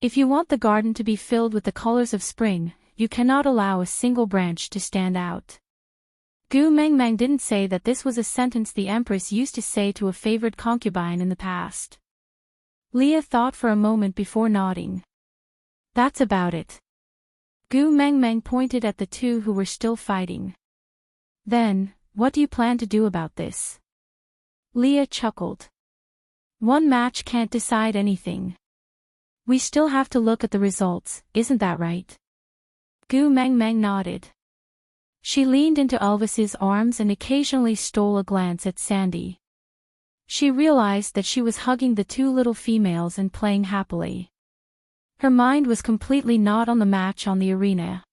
If you want the garden to be filled with the colors of spring, you cannot allow a single branch to stand out." Gu Mengmeng didn't say that this was a sentence the empress used to say to a favored concubine in the past. Leah thought for a moment before nodding. "That's about it." Gu Mengmeng pointed at the two who were still fighting. "Then, what do you plan to do about this?" Leah chuckled. "One match can't decide anything. We still have to look at the results, isn't that right?" Gu Mengmeng nodded. She leaned into Elvis's arms and occasionally stole a glance at Sandy. She realized that she was hugging the two little females and playing happily. Her mind was completely not on the match on the arena.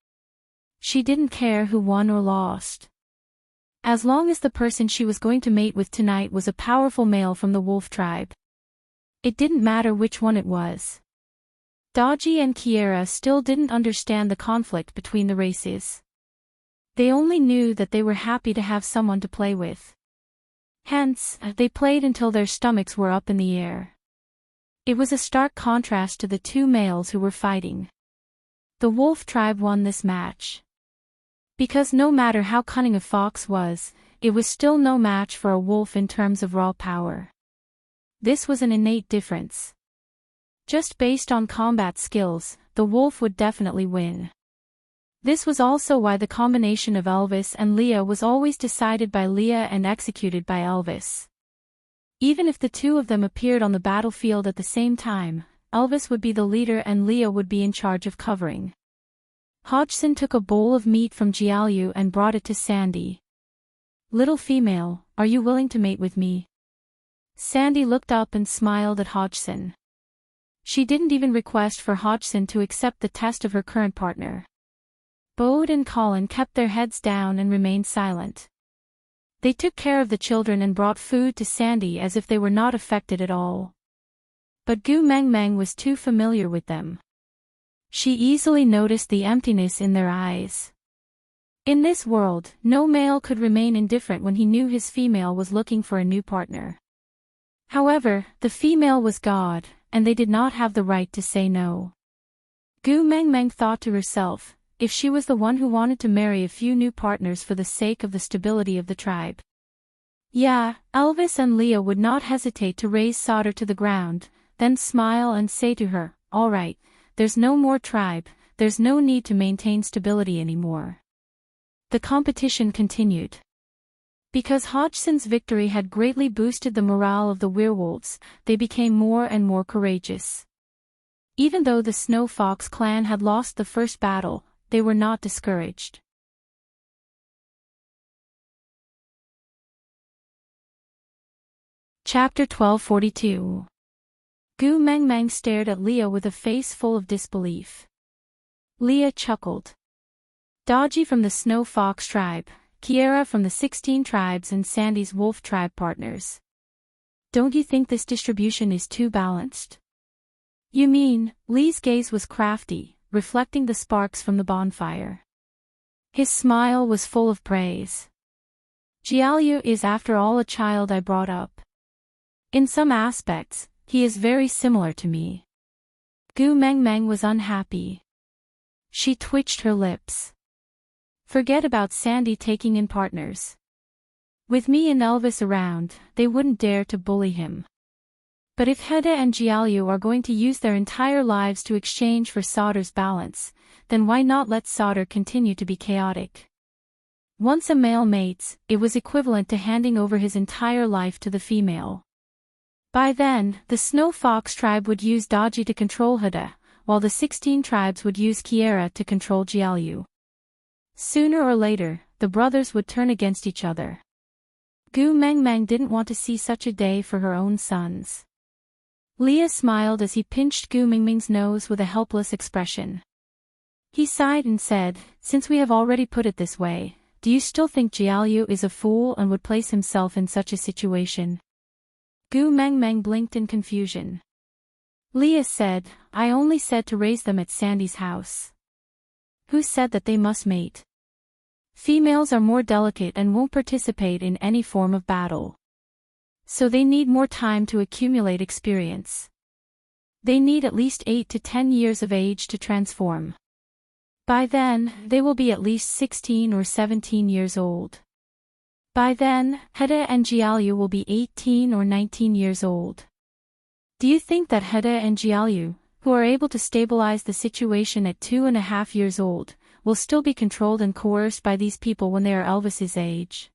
She didn't care who won or lost. As long as the person she was going to mate with tonight was a powerful male from the wolf tribe. It didn't matter which one it was. Dodgy and Kiera still didn't understand the conflict between the races. They only knew that they were happy to have someone to play with. Hence, they played until their stomachs were up in the air. It was a stark contrast to the two males who were fighting. The wolf tribe won this match. Because no matter how cunning a fox was, it was still no match for a wolf in terms of raw power. This was an innate difference. Just based on combat skills, the wolf would definitely win. This was also why the combination of Elvis and Leah was always decided by Leah and executed by Elvis. Even if the two of them appeared on the battlefield at the same time, Elvis would be the leader and Leah would be in charge of covering. Hodgson took a bowl of meat from Jiaoyu and brought it to Sandy. "Little female, are you willing to mate with me?" Sandy looked up and smiled at Hodgson. She didn't even request for Hodgson to accept the test of her current partner. Bode and Colin kept their heads down and remained silent. They took care of the children and brought food to Sandy as if they were not affected at all. But Gu Mengmeng was too familiar with them. She easily noticed the emptiness in their eyes. In this world, no male could remain indifferent when he knew his female was looking for a new partner. However, the female was God, and they did not have the right to say no. Gu Mengmeng thought to herself, if she was the one who wanted to marry a few new partners for the sake of the stability of the tribe. Yeah, Elvis and Leah would not hesitate to raise solder to the ground, then smile and say to her, "All right, there's no more tribe, there's no need to maintain stability anymore." The competition continued. Because Hodgson's victory had greatly boosted the morale of the werewolves, they became more and more courageous. Even though the Snow Fox clan had lost the first battle, they were not discouraged. Chapter 1242. Gu Mengmeng stared at Leah with a face full of disbelief. Leah chuckled. Dodgy from the Snow Fox tribe, Kiera from the 16 tribes and Sandy's wolf tribe partners. Don't you think this distribution is too balanced? You mean, Lee's gaze was crafty, reflecting the sparks from the bonfire. His smile was full of praise. Jiaoyu is after all a child I brought up. In some aspects, he is very similar to me. Gu Mengmeng was unhappy. She twitched her lips. Forget about Sandy taking in partners. With me and Elvis around, they wouldn't dare to bully him. But if Heda and Jiaoyu are going to use their entire lives to exchange for Sauter's balance, then why not let Sauter continue to be chaotic? Once a male mates, it was equivalent to handing over his entire life to the female. By then, the Snow Fox tribe would use Dodgy to control Heda, while the 16 tribes would use Kiera to control Jiaoyu. Sooner or later, the brothers would turn against each other. Gu Mengmeng didn't want to see such a day for her own sons. Leah smiled as he pinched Gu Mengmeng's nose with a helpless expression. He sighed and said, "Since we have already put it this way, do you still think Jiaoyu is a fool and would place himself in such a situation?" Gu Mengmeng blinked in confusion. Leah said, "I only said to raise them at Sandy's house." Who said that they must mate? Females are more delicate and won't participate in any form of battle. So they need more time to accumulate experience. They need at least 8 to 10 years of age to transform. By then, they will be at least 16 or 17 years old. By then, Heda and Jiaoyu will be 18 or 19 years old. Do you think that Heda and Jiaoyu, who are able to stabilize the situation at 2.5 years old, will still be controlled and coerced by these people when they are Elvis's age?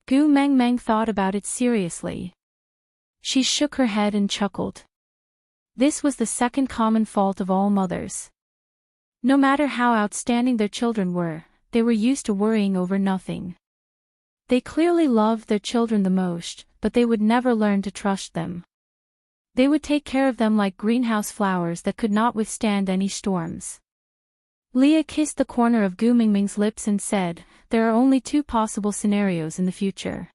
Gu Mengmeng thought about it seriously. She shook her head and chuckled. This was the second common fault of all mothers. No matter how outstanding their children were, they were used to worrying over nothing. They clearly loved their children the most, but they would never learn to trust them. They would take care of them like greenhouse flowers that could not withstand any storms. Leah kissed the corner of Gu Mengmeng's lips and said, "There are only 2 possible scenarios in the future.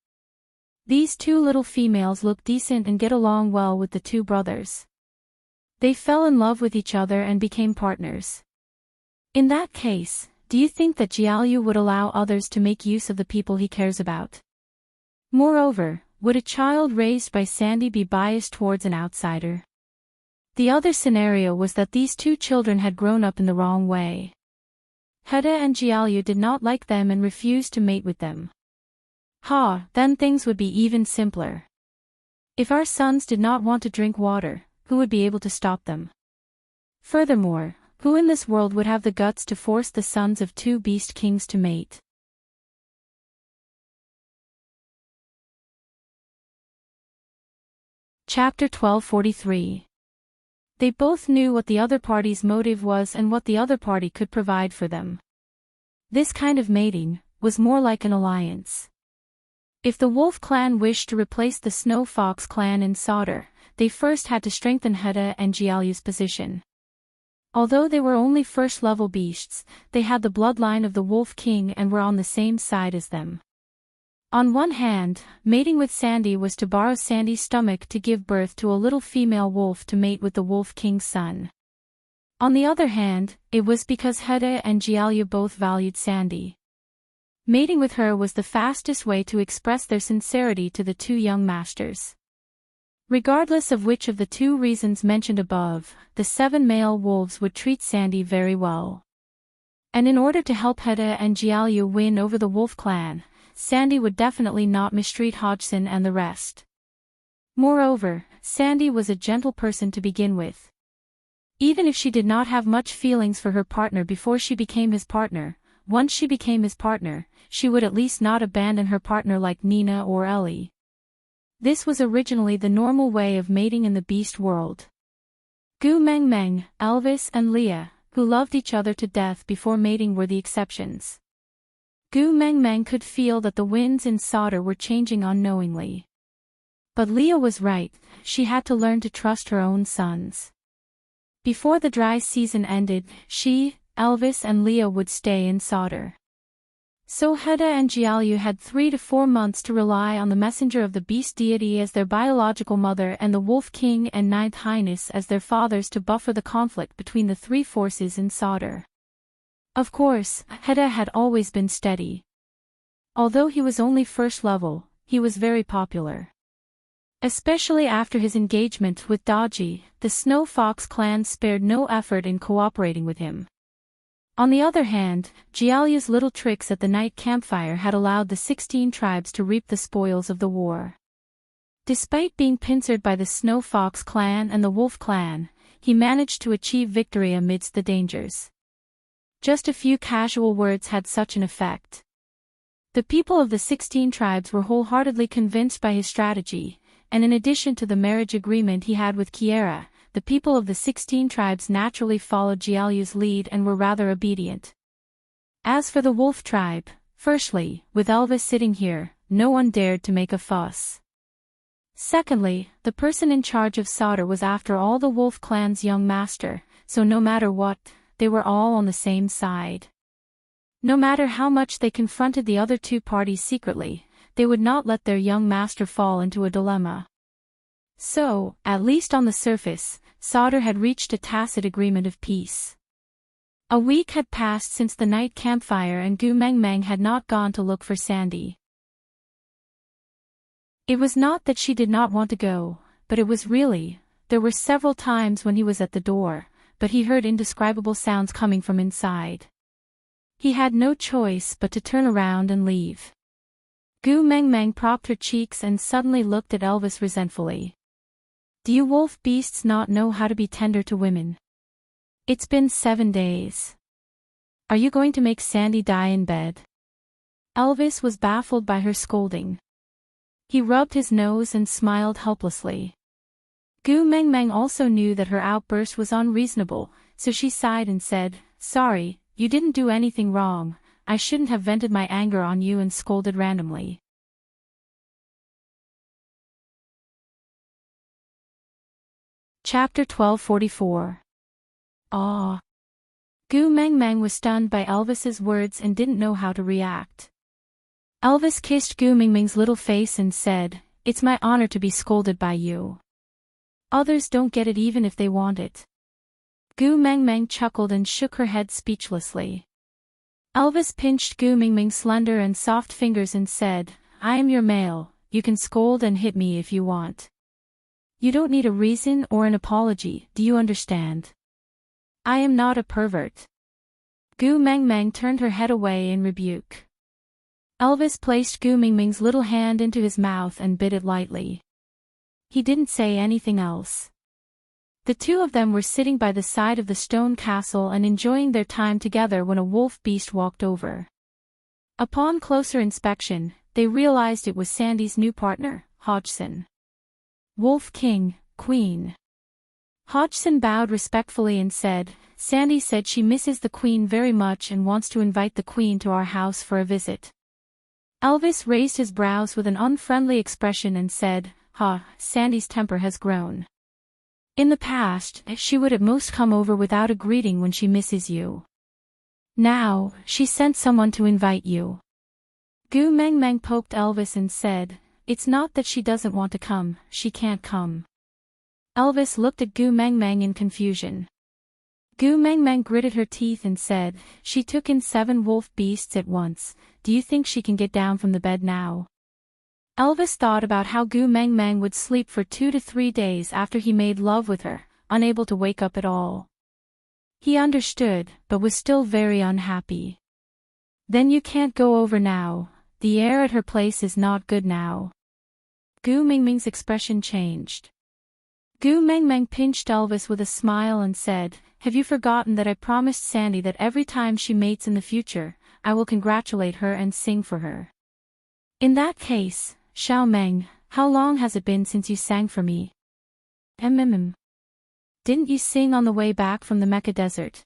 These 2 little females look decent and get along well with the 2 brothers. They fell in love with each other and became partners. In that case, do you think that Jiaoyu would allow others to make use of the people he cares about? Moreover, would a child raised by Sandy be biased towards an outsider? The other scenario was that these 2 children had grown up in the wrong way. Heda and Jiaoyu did not like them and refused to mate with them. Then things would be even simpler. If our sons did not want to drink water, who would be able to stop them? Furthermore, who in this world would have the guts to force the sons of two beast kings to mate? Chapter 1243. They both knew what the other party's motive was and what the other party could provide for them. This kind of mating was more like an alliance. If the Wolf clan wished to replace the Snow Fox clan in Sodor, they first had to strengthen Heda and Jialyu's position. Although they were only first-level beasts, they had the bloodline of the Wolf King and were on the same side as them. On one hand, mating with Sandy was to borrow Sandy's stomach to give birth to a little female wolf to mate with the Wolf King's son. On the other hand, it was because Heda and Jialyu both valued Sandy. Mating with her was the fastest way to express their sincerity to the two young masters. Regardless of which of the two reasons mentioned above, the 7 male wolves would treat Sandy very well. And in order to help Heda and Jialyu win over the Wolf clan, Sandy would definitely not mistreat Hodgson and the rest. Moreover, Sandy was a gentle person to begin with. Even if she did not have much feelings for her partner before she became his partner, once she became his partner, she would at least not abandon her partner like Nina or Ellie. This was originally the normal way of mating in the beast world. Gu Mengmeng, Elvis and Leah, who loved each other to death before mating, were the exceptions. Gu Mengmeng could feel that the winds in Sodor were changing unknowingly. But Leah was right, she had to learn to trust her own sons. Before the dry season ended, she, Elvis and Leah would stay in Sodor. So Heda and Jialyu had 3 to 4 months to rely on the messenger of the beast deity as their biological mother and the Wolf King and Ninth Highness as their fathers to buffer the conflict between the three forces in Sodor. Of course, Heda had always been steady. Although he was only first level, he was very popular. Especially after his engagement with Daji, the Snow Fox clan spared no effort in cooperating with him. On the other hand, Jialyu's little tricks at the night campfire had allowed the 16 tribes to reap the spoils of the war. Despite being pincered by the Snow Fox clan and the Wolf clan, he managed to achieve victory amidst the dangers. Just a few casual words had such an effect. The people of the 16 tribes were wholeheartedly convinced by his strategy, and in addition to the marriage agreement he had with Kiera, the people of the 16 tribes naturally followed Jialyu's lead and were rather obedient. As for the Wolf tribe, firstly, with Elvis sitting here, no one dared to make a fuss. Secondly, the person in charge of Sodor was after all the Wolf clan's young master, so no matter what, they were all on the same side. No matter how much they confronted the other two parties secretly, they would not let their young master fall into a dilemma. So, at least on the surface, Sodor had reached a tacit agreement of peace. A week had passed since the night campfire and Gu Mengmeng had not gone to look for Sandy. It was not that she did not want to go, but it was really, there were several times when he was at the door, but he heard indescribable sounds coming from inside. He had no choice but to turn around and leave. Gu Mengmeng propped her cheeks and suddenly looked at Elvis resentfully. Do you wolf beasts not know how to be tender to women? It's been 7 days. Are you going to make Sandy die in bed? Elvis was baffled by her scolding. He rubbed his nose and smiled helplessly. Gu Mengmeng also knew that her outburst was unreasonable, so she sighed and said, "Sorry, you didn't do anything wrong. I shouldn't have vented my anger on you and scolded randomly." Chapter 1244. Aw. Gu Mengmeng was stunned by Elvis's words and didn't know how to react. Elvis kissed Gu Mengmeng's little face and said, "It's my honor to be scolded by you. Others don't get it even if they want it." Gu Mengmeng chuckled and shook her head speechlessly. Elvis pinched Gu Mengmeng's slender and soft fingers and said, "I am your male, you can scold and hit me if you want. You don't need a reason or an apology, do you understand? I am not a pervert." Gu Mengmeng turned her head away in rebuke. Elvis placed Gu Mengmeng's little hand into his mouth and bit it lightly. He didn't say anything else. The two of them were sitting by the side of the stone castle and enjoying their time together when a wolf beast walked over. Upon closer inspection, they realized it was Sandy's new partner, Hodgson. Wolf King, Queen. Hodgson bowed respectfully and said, "Sandy said she misses the Queen very much and wants to invite the Queen to our house for a visit." Elvis raised his brows with an unfriendly expression and said, Sandy's temper has grown. In the past, she would at most come over without a greeting when she misses you. Now, she sent someone to invite you." Gu Meng Meng poked Elvis and said, "It's not that she doesn't want to come, she can't come." Elvis looked at Gu Meng Meng in confusion. Gu Meng Meng gritted her teeth and said, "She took in 7 wolf beasts at once, do you think she can get down from the bed now?" Elvis thought about how Gu Meng Meng would sleep for 2 to 3 days after he made love with her, unable to wake up at all. He understood, but was still very unhappy. "Then you can't go over now, the air at her place is not good now." Gu Meng Meng's expression changed. Gu Meng Meng pinched Elvis with a smile and said, "Have you forgotten that I promised Sandy that every time she mates in the future, I will congratulate her and sing for her? In that case, Xiao Meng, how long has it been since you sang for me?" Didn't you sing on the way back from the Mecca desert?"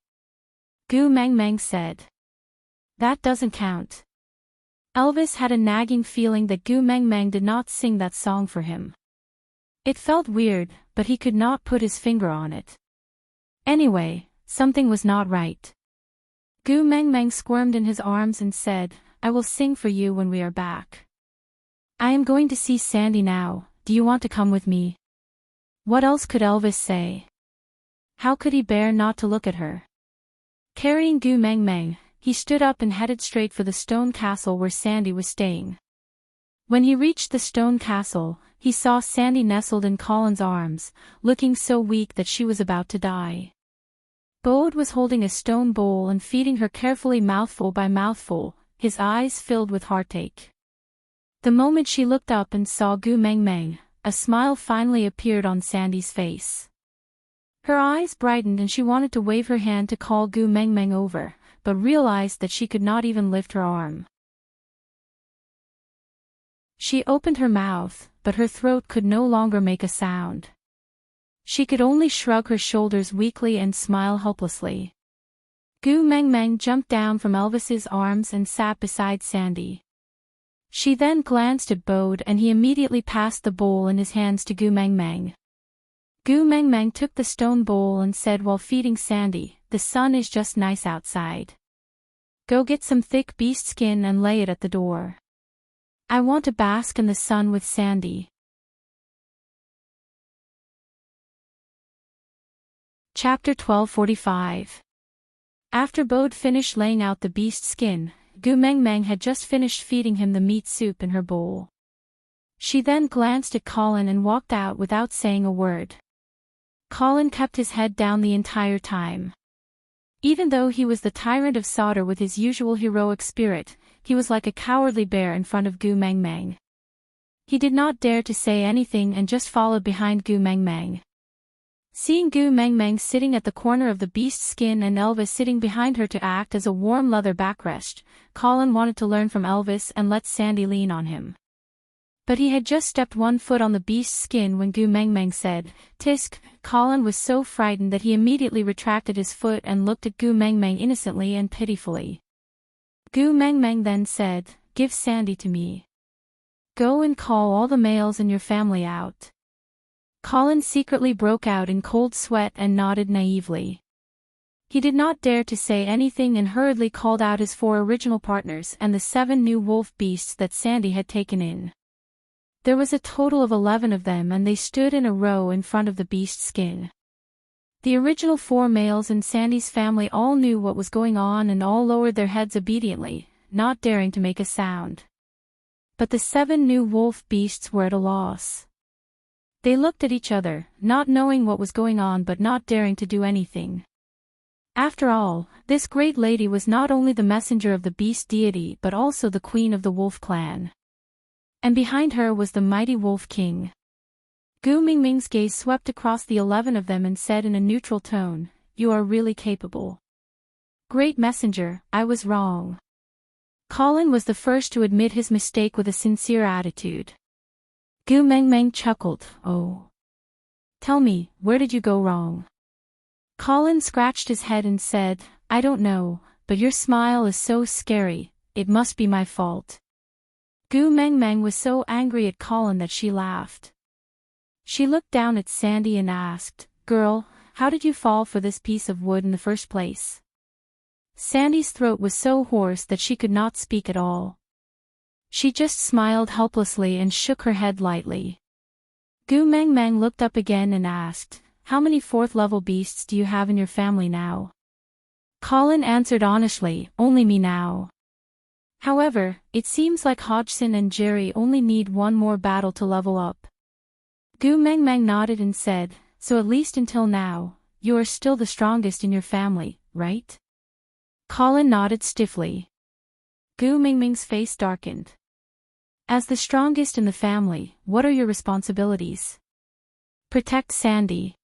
Gu Meng Meng said. "That doesn't count." Elvis had a nagging feeling that Gu Meng Meng did not sing that song for him. It felt weird, but he could not put his finger on it. Anyway, something was not right. Gu Meng Meng squirmed in his arms and said, "I will sing for you when we are back. I am going to see Sandy now, do you want to come with me?" What else could Elvis say? How could he bear not to look at her? Carrying Gu Meng Meng, he stood up and headed straight for the stone castle where Sandy was staying. When he reached the stone castle, he saw Sandy nestled in Colin's arms, looking so weak that she was about to die. Bode was holding a stone bowl and feeding her carefully mouthful by mouthful, his eyes filled with heartache. The moment she looked up and saw Gu Meng Meng, a smile finally appeared on Sandy's face. Her eyes brightened and she wanted to wave her hand to call Gu Meng Meng over, but realized that she could not even lift her arm. She opened her mouth, but her throat could no longer make a sound. She could only shrug her shoulders weakly and smile helplessly. Gu Meng Meng jumped down from Elvis's arms and sat beside Sandy. She then glanced at Bode and he immediately passed the bowl in his hands to Gu Meng Meng. Gu Meng Meng took the stone bowl and said while feeding Sandy, "The sun is just nice outside. Go get some thick beast skin and lay it at the door. I want to bask in the sun with Sandy." Chapter 12:45. After Bode finished laying out the beast skin, Gu Meng Meng had just finished feeding him the meat soup in her bowl. She then glanced at Colin and walked out without saying a word. Colin kept his head down the entire time. Even though he was the tyrant of Sauter with his usual heroic spirit, he was like a cowardly bear in front of Gu Meng Meng. He did not dare to say anything and just followed behind Gu Meng Meng. Seeing Gu Meng Meng sitting at the corner of the beast skin and Elvis sitting behind her to act as a warm leather backrest, Colin wanted to learn from Elvis and let Sandy lean on him. But he had just stepped one foot on the beast's skin when Gu Meng Meng said, "Tisk." Colin was so frightened that he immediately retracted his foot and looked at Gu Meng Meng innocently and pitifully. Gu Meng Meng then said, "Give Sandy to me. Go and call all the males in your family out." Colin secretly broke out in cold sweat and nodded naively. He did not dare to say anything and hurriedly called out his 4 original partners and the 7 new wolf beasts that Sandy had taken in. There was a total of 11 of them and they stood in a row in front of the beast skin. The original 4 males in Sandy's family all knew what was going on and all lowered their heads obediently, not daring to make a sound. But the 7 new wolf beasts were at a loss. They looked at each other, not knowing what was going on but not daring to do anything. After all, this great lady was not only the messenger of the beast deity but also the queen of the wolf clan. And behind her was the mighty Wolf King. Gu Mingming's gaze swept across the 11 of them and said in a neutral tone, "You are really capable. Great messenger, I was wrong." Colin was the first to admit his mistake with a sincere attitude. Gu Mengmeng chuckled, "Oh. Tell me, where did you go wrong?" Colin scratched his head and said, "I don't know, but your smile is so scary, it must be my fault." Gu Mengmeng was so angry at Colin that she laughed. She looked down at Sandy and asked, "Girl, how did you fall for this piece of wood in the first place?" Sandy's throat was so hoarse that she could not speak at all. She just smiled helplessly and shook her head lightly. Gu Mengmeng looked up again and asked, "How many 4th-level beasts do you have in your family now?" Colin answered honestly, "Only me now. However, it seems like Hodgson and Jerry only need one more battle to level up." Gu Mengmeng nodded and said, "So at least until now, you are still the strongest in your family, right?" Colin nodded stiffly. Gu Mingming's face darkened. "As the strongest in the family, what are your responsibilities?" "Protect Sandy."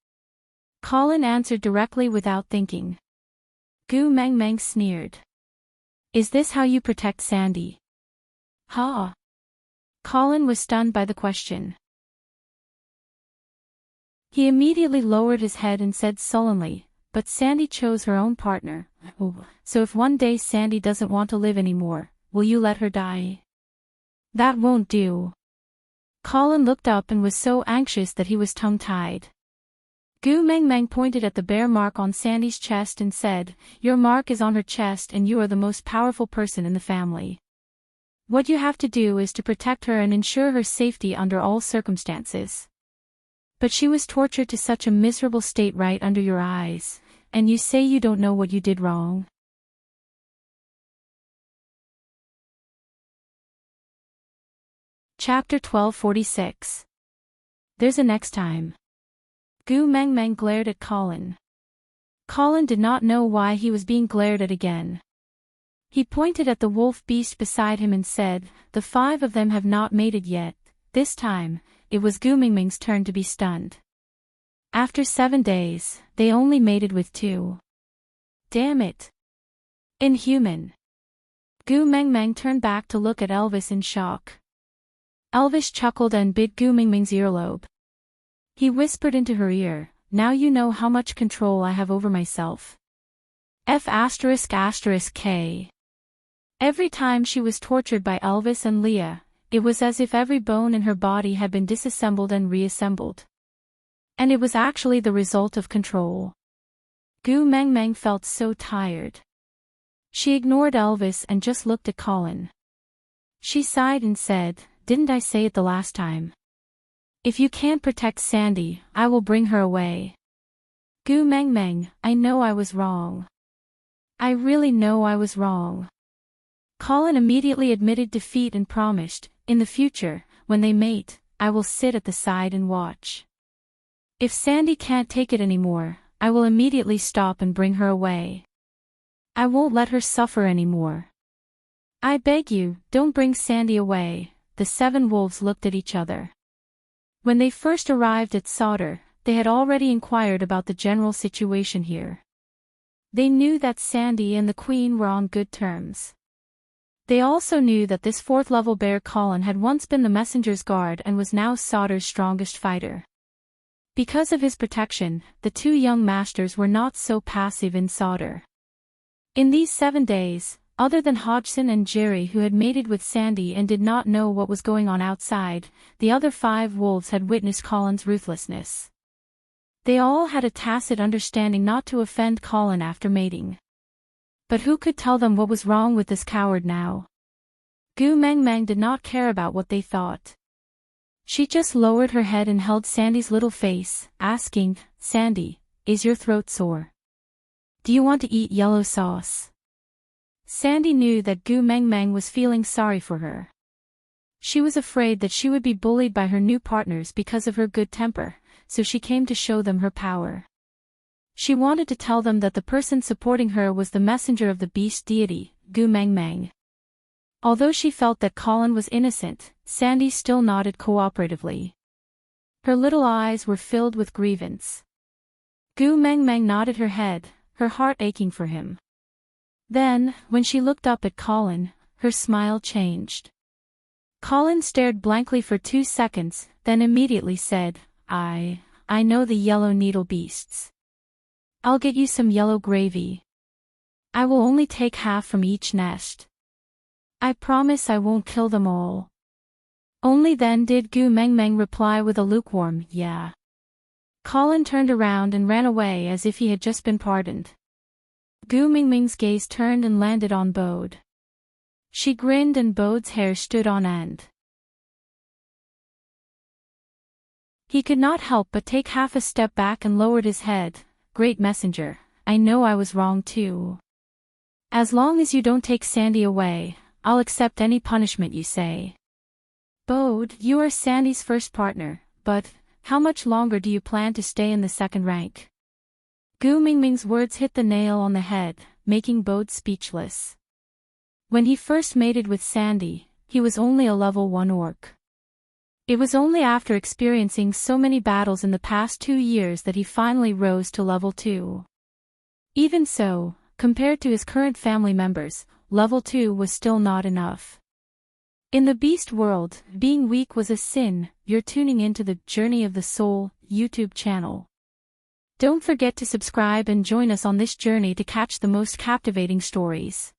Colin answered directly without thinking. Gu Mengmeng sneered. "Is this how you protect Sandy?" "Ha!" Colin was stunned by the question. He immediately lowered his head and said sullenly, "But Sandy chose her own partner. Oh, so if one day Sandy doesn't want to live anymore, will you let her die?" "That won't do." Colin looked up and was so anxious that he was tongue-tied. Gu Mengmeng pointed at the bare mark on Sandy's chest and said, "Your mark is on her chest and you are the most powerful person in the family. What you have to do is to protect her and ensure her safety under all circumstances." "But she was tortured to such a miserable state right under your eyes, and you say you don't know what you did wrong?" Chapter 1246. There's a next time. Gu Mengmeng glared at Colin. Colin did not know why he was being glared at again. He pointed at the wolf beast beside him and said, "The 5 of them have not mated yet." This time, it was Gu Mingming's turn to be stunned. After 7 days, they only mated with 2. Damn it. Inhuman. Gu Mengmeng turned back to look at Elvis in shock. Elvis chuckled and bit Gu Mingming's earlobe. He whispered into her ear, "Now you know how much control I have over myself." F***K. Every time she was tortured by Elvis and Leah, it was as if every bone in her body had been disassembled and reassembled. And it was actually the result of control. Gu Mengmeng felt so tired. She ignored Elvis and just looked at Colin. She sighed and said, "Didn't I say it the last time? If you can't protect Sandy, I will bring her away." Gu Mengmeng, I know I was wrong. I really know I was wrong. Colin immediately admitted defeat and promised, in the future, when they mate, I will sit at the side and watch. If Sandy can't take it anymore, I will immediately stop and bring her away. I won't let her suffer anymore. I beg you, don't bring Sandy away. The 7 wolves looked at each other. When they first arrived at Sodor, they had already inquired about the general situation here. They knew that Sandy and the Queen were on good terms. They also knew that this 4th-level bear Colin had once been the messenger's guard and was now Sodor's strongest fighter. Because of his protection, the 2 young masters were not so passive in Sodor. In these 7 days, other than Hodgson and Jerry who had mated with Sandy and did not know what was going on outside, the other 5 wolves had witnessed Colin's ruthlessness. They all had a tacit understanding not to offend Colin after mating. But who could tell them what was wrong with this coward now? Gu Mengmeng did not care about what they thought. She just lowered her head and held Sandy's little face, asking, "Sandy, is your throat sore? Do you want to eat yellow sauce?" Sandy knew that Gu Mengmeng was feeling sorry for her. She was afraid that she would be bullied by her new partners because of her good temper, so she came to show them her power. She wanted to tell them that the person supporting her was the messenger of the beast deity, Gu Mengmeng. Although she felt that Colin was innocent, Sandy still nodded cooperatively. Her little eyes were filled with grievance. Gu Meng Meng nodded her head, her heart aching for him. Then, when she looked up at Colin, her smile changed. Colin stared blankly for 2 seconds, then immediately said, I know the yellow needle beasts. I'll get you some yellow gravy. I will only take half from each nest. I promise I won't kill them all. Only then did Gu Meng Meng reply with a lukewarm, yeah. Colin turned around and ran away as if he had just been pardoned. Gu Meng Meng's gaze turned and landed on Bode. She grinned and Bode's hair stood on end. He could not help but take half a step back and lowered his head. Great messenger, I know I was wrong too. As long as you don't take Sandy away, I'll accept any punishment you say. Bode, you are Sandy's first partner, but how much longer do you plan to stay in the second rank? Gu Meng Meng's words hit the nail on the head, making Bode speechless. When he first mated with Sandy, he was only a level 1 orc. It was only after experiencing so many battles in the past 2 years that he finally rose to level 2. Even so, compared to his current family members, level 2 was still not enough. In the beast world, being weak was a sin. You're tuning into the Journey of the Soul YouTube channel. Don't forget to subscribe and join us on this journey to catch the most captivating stories.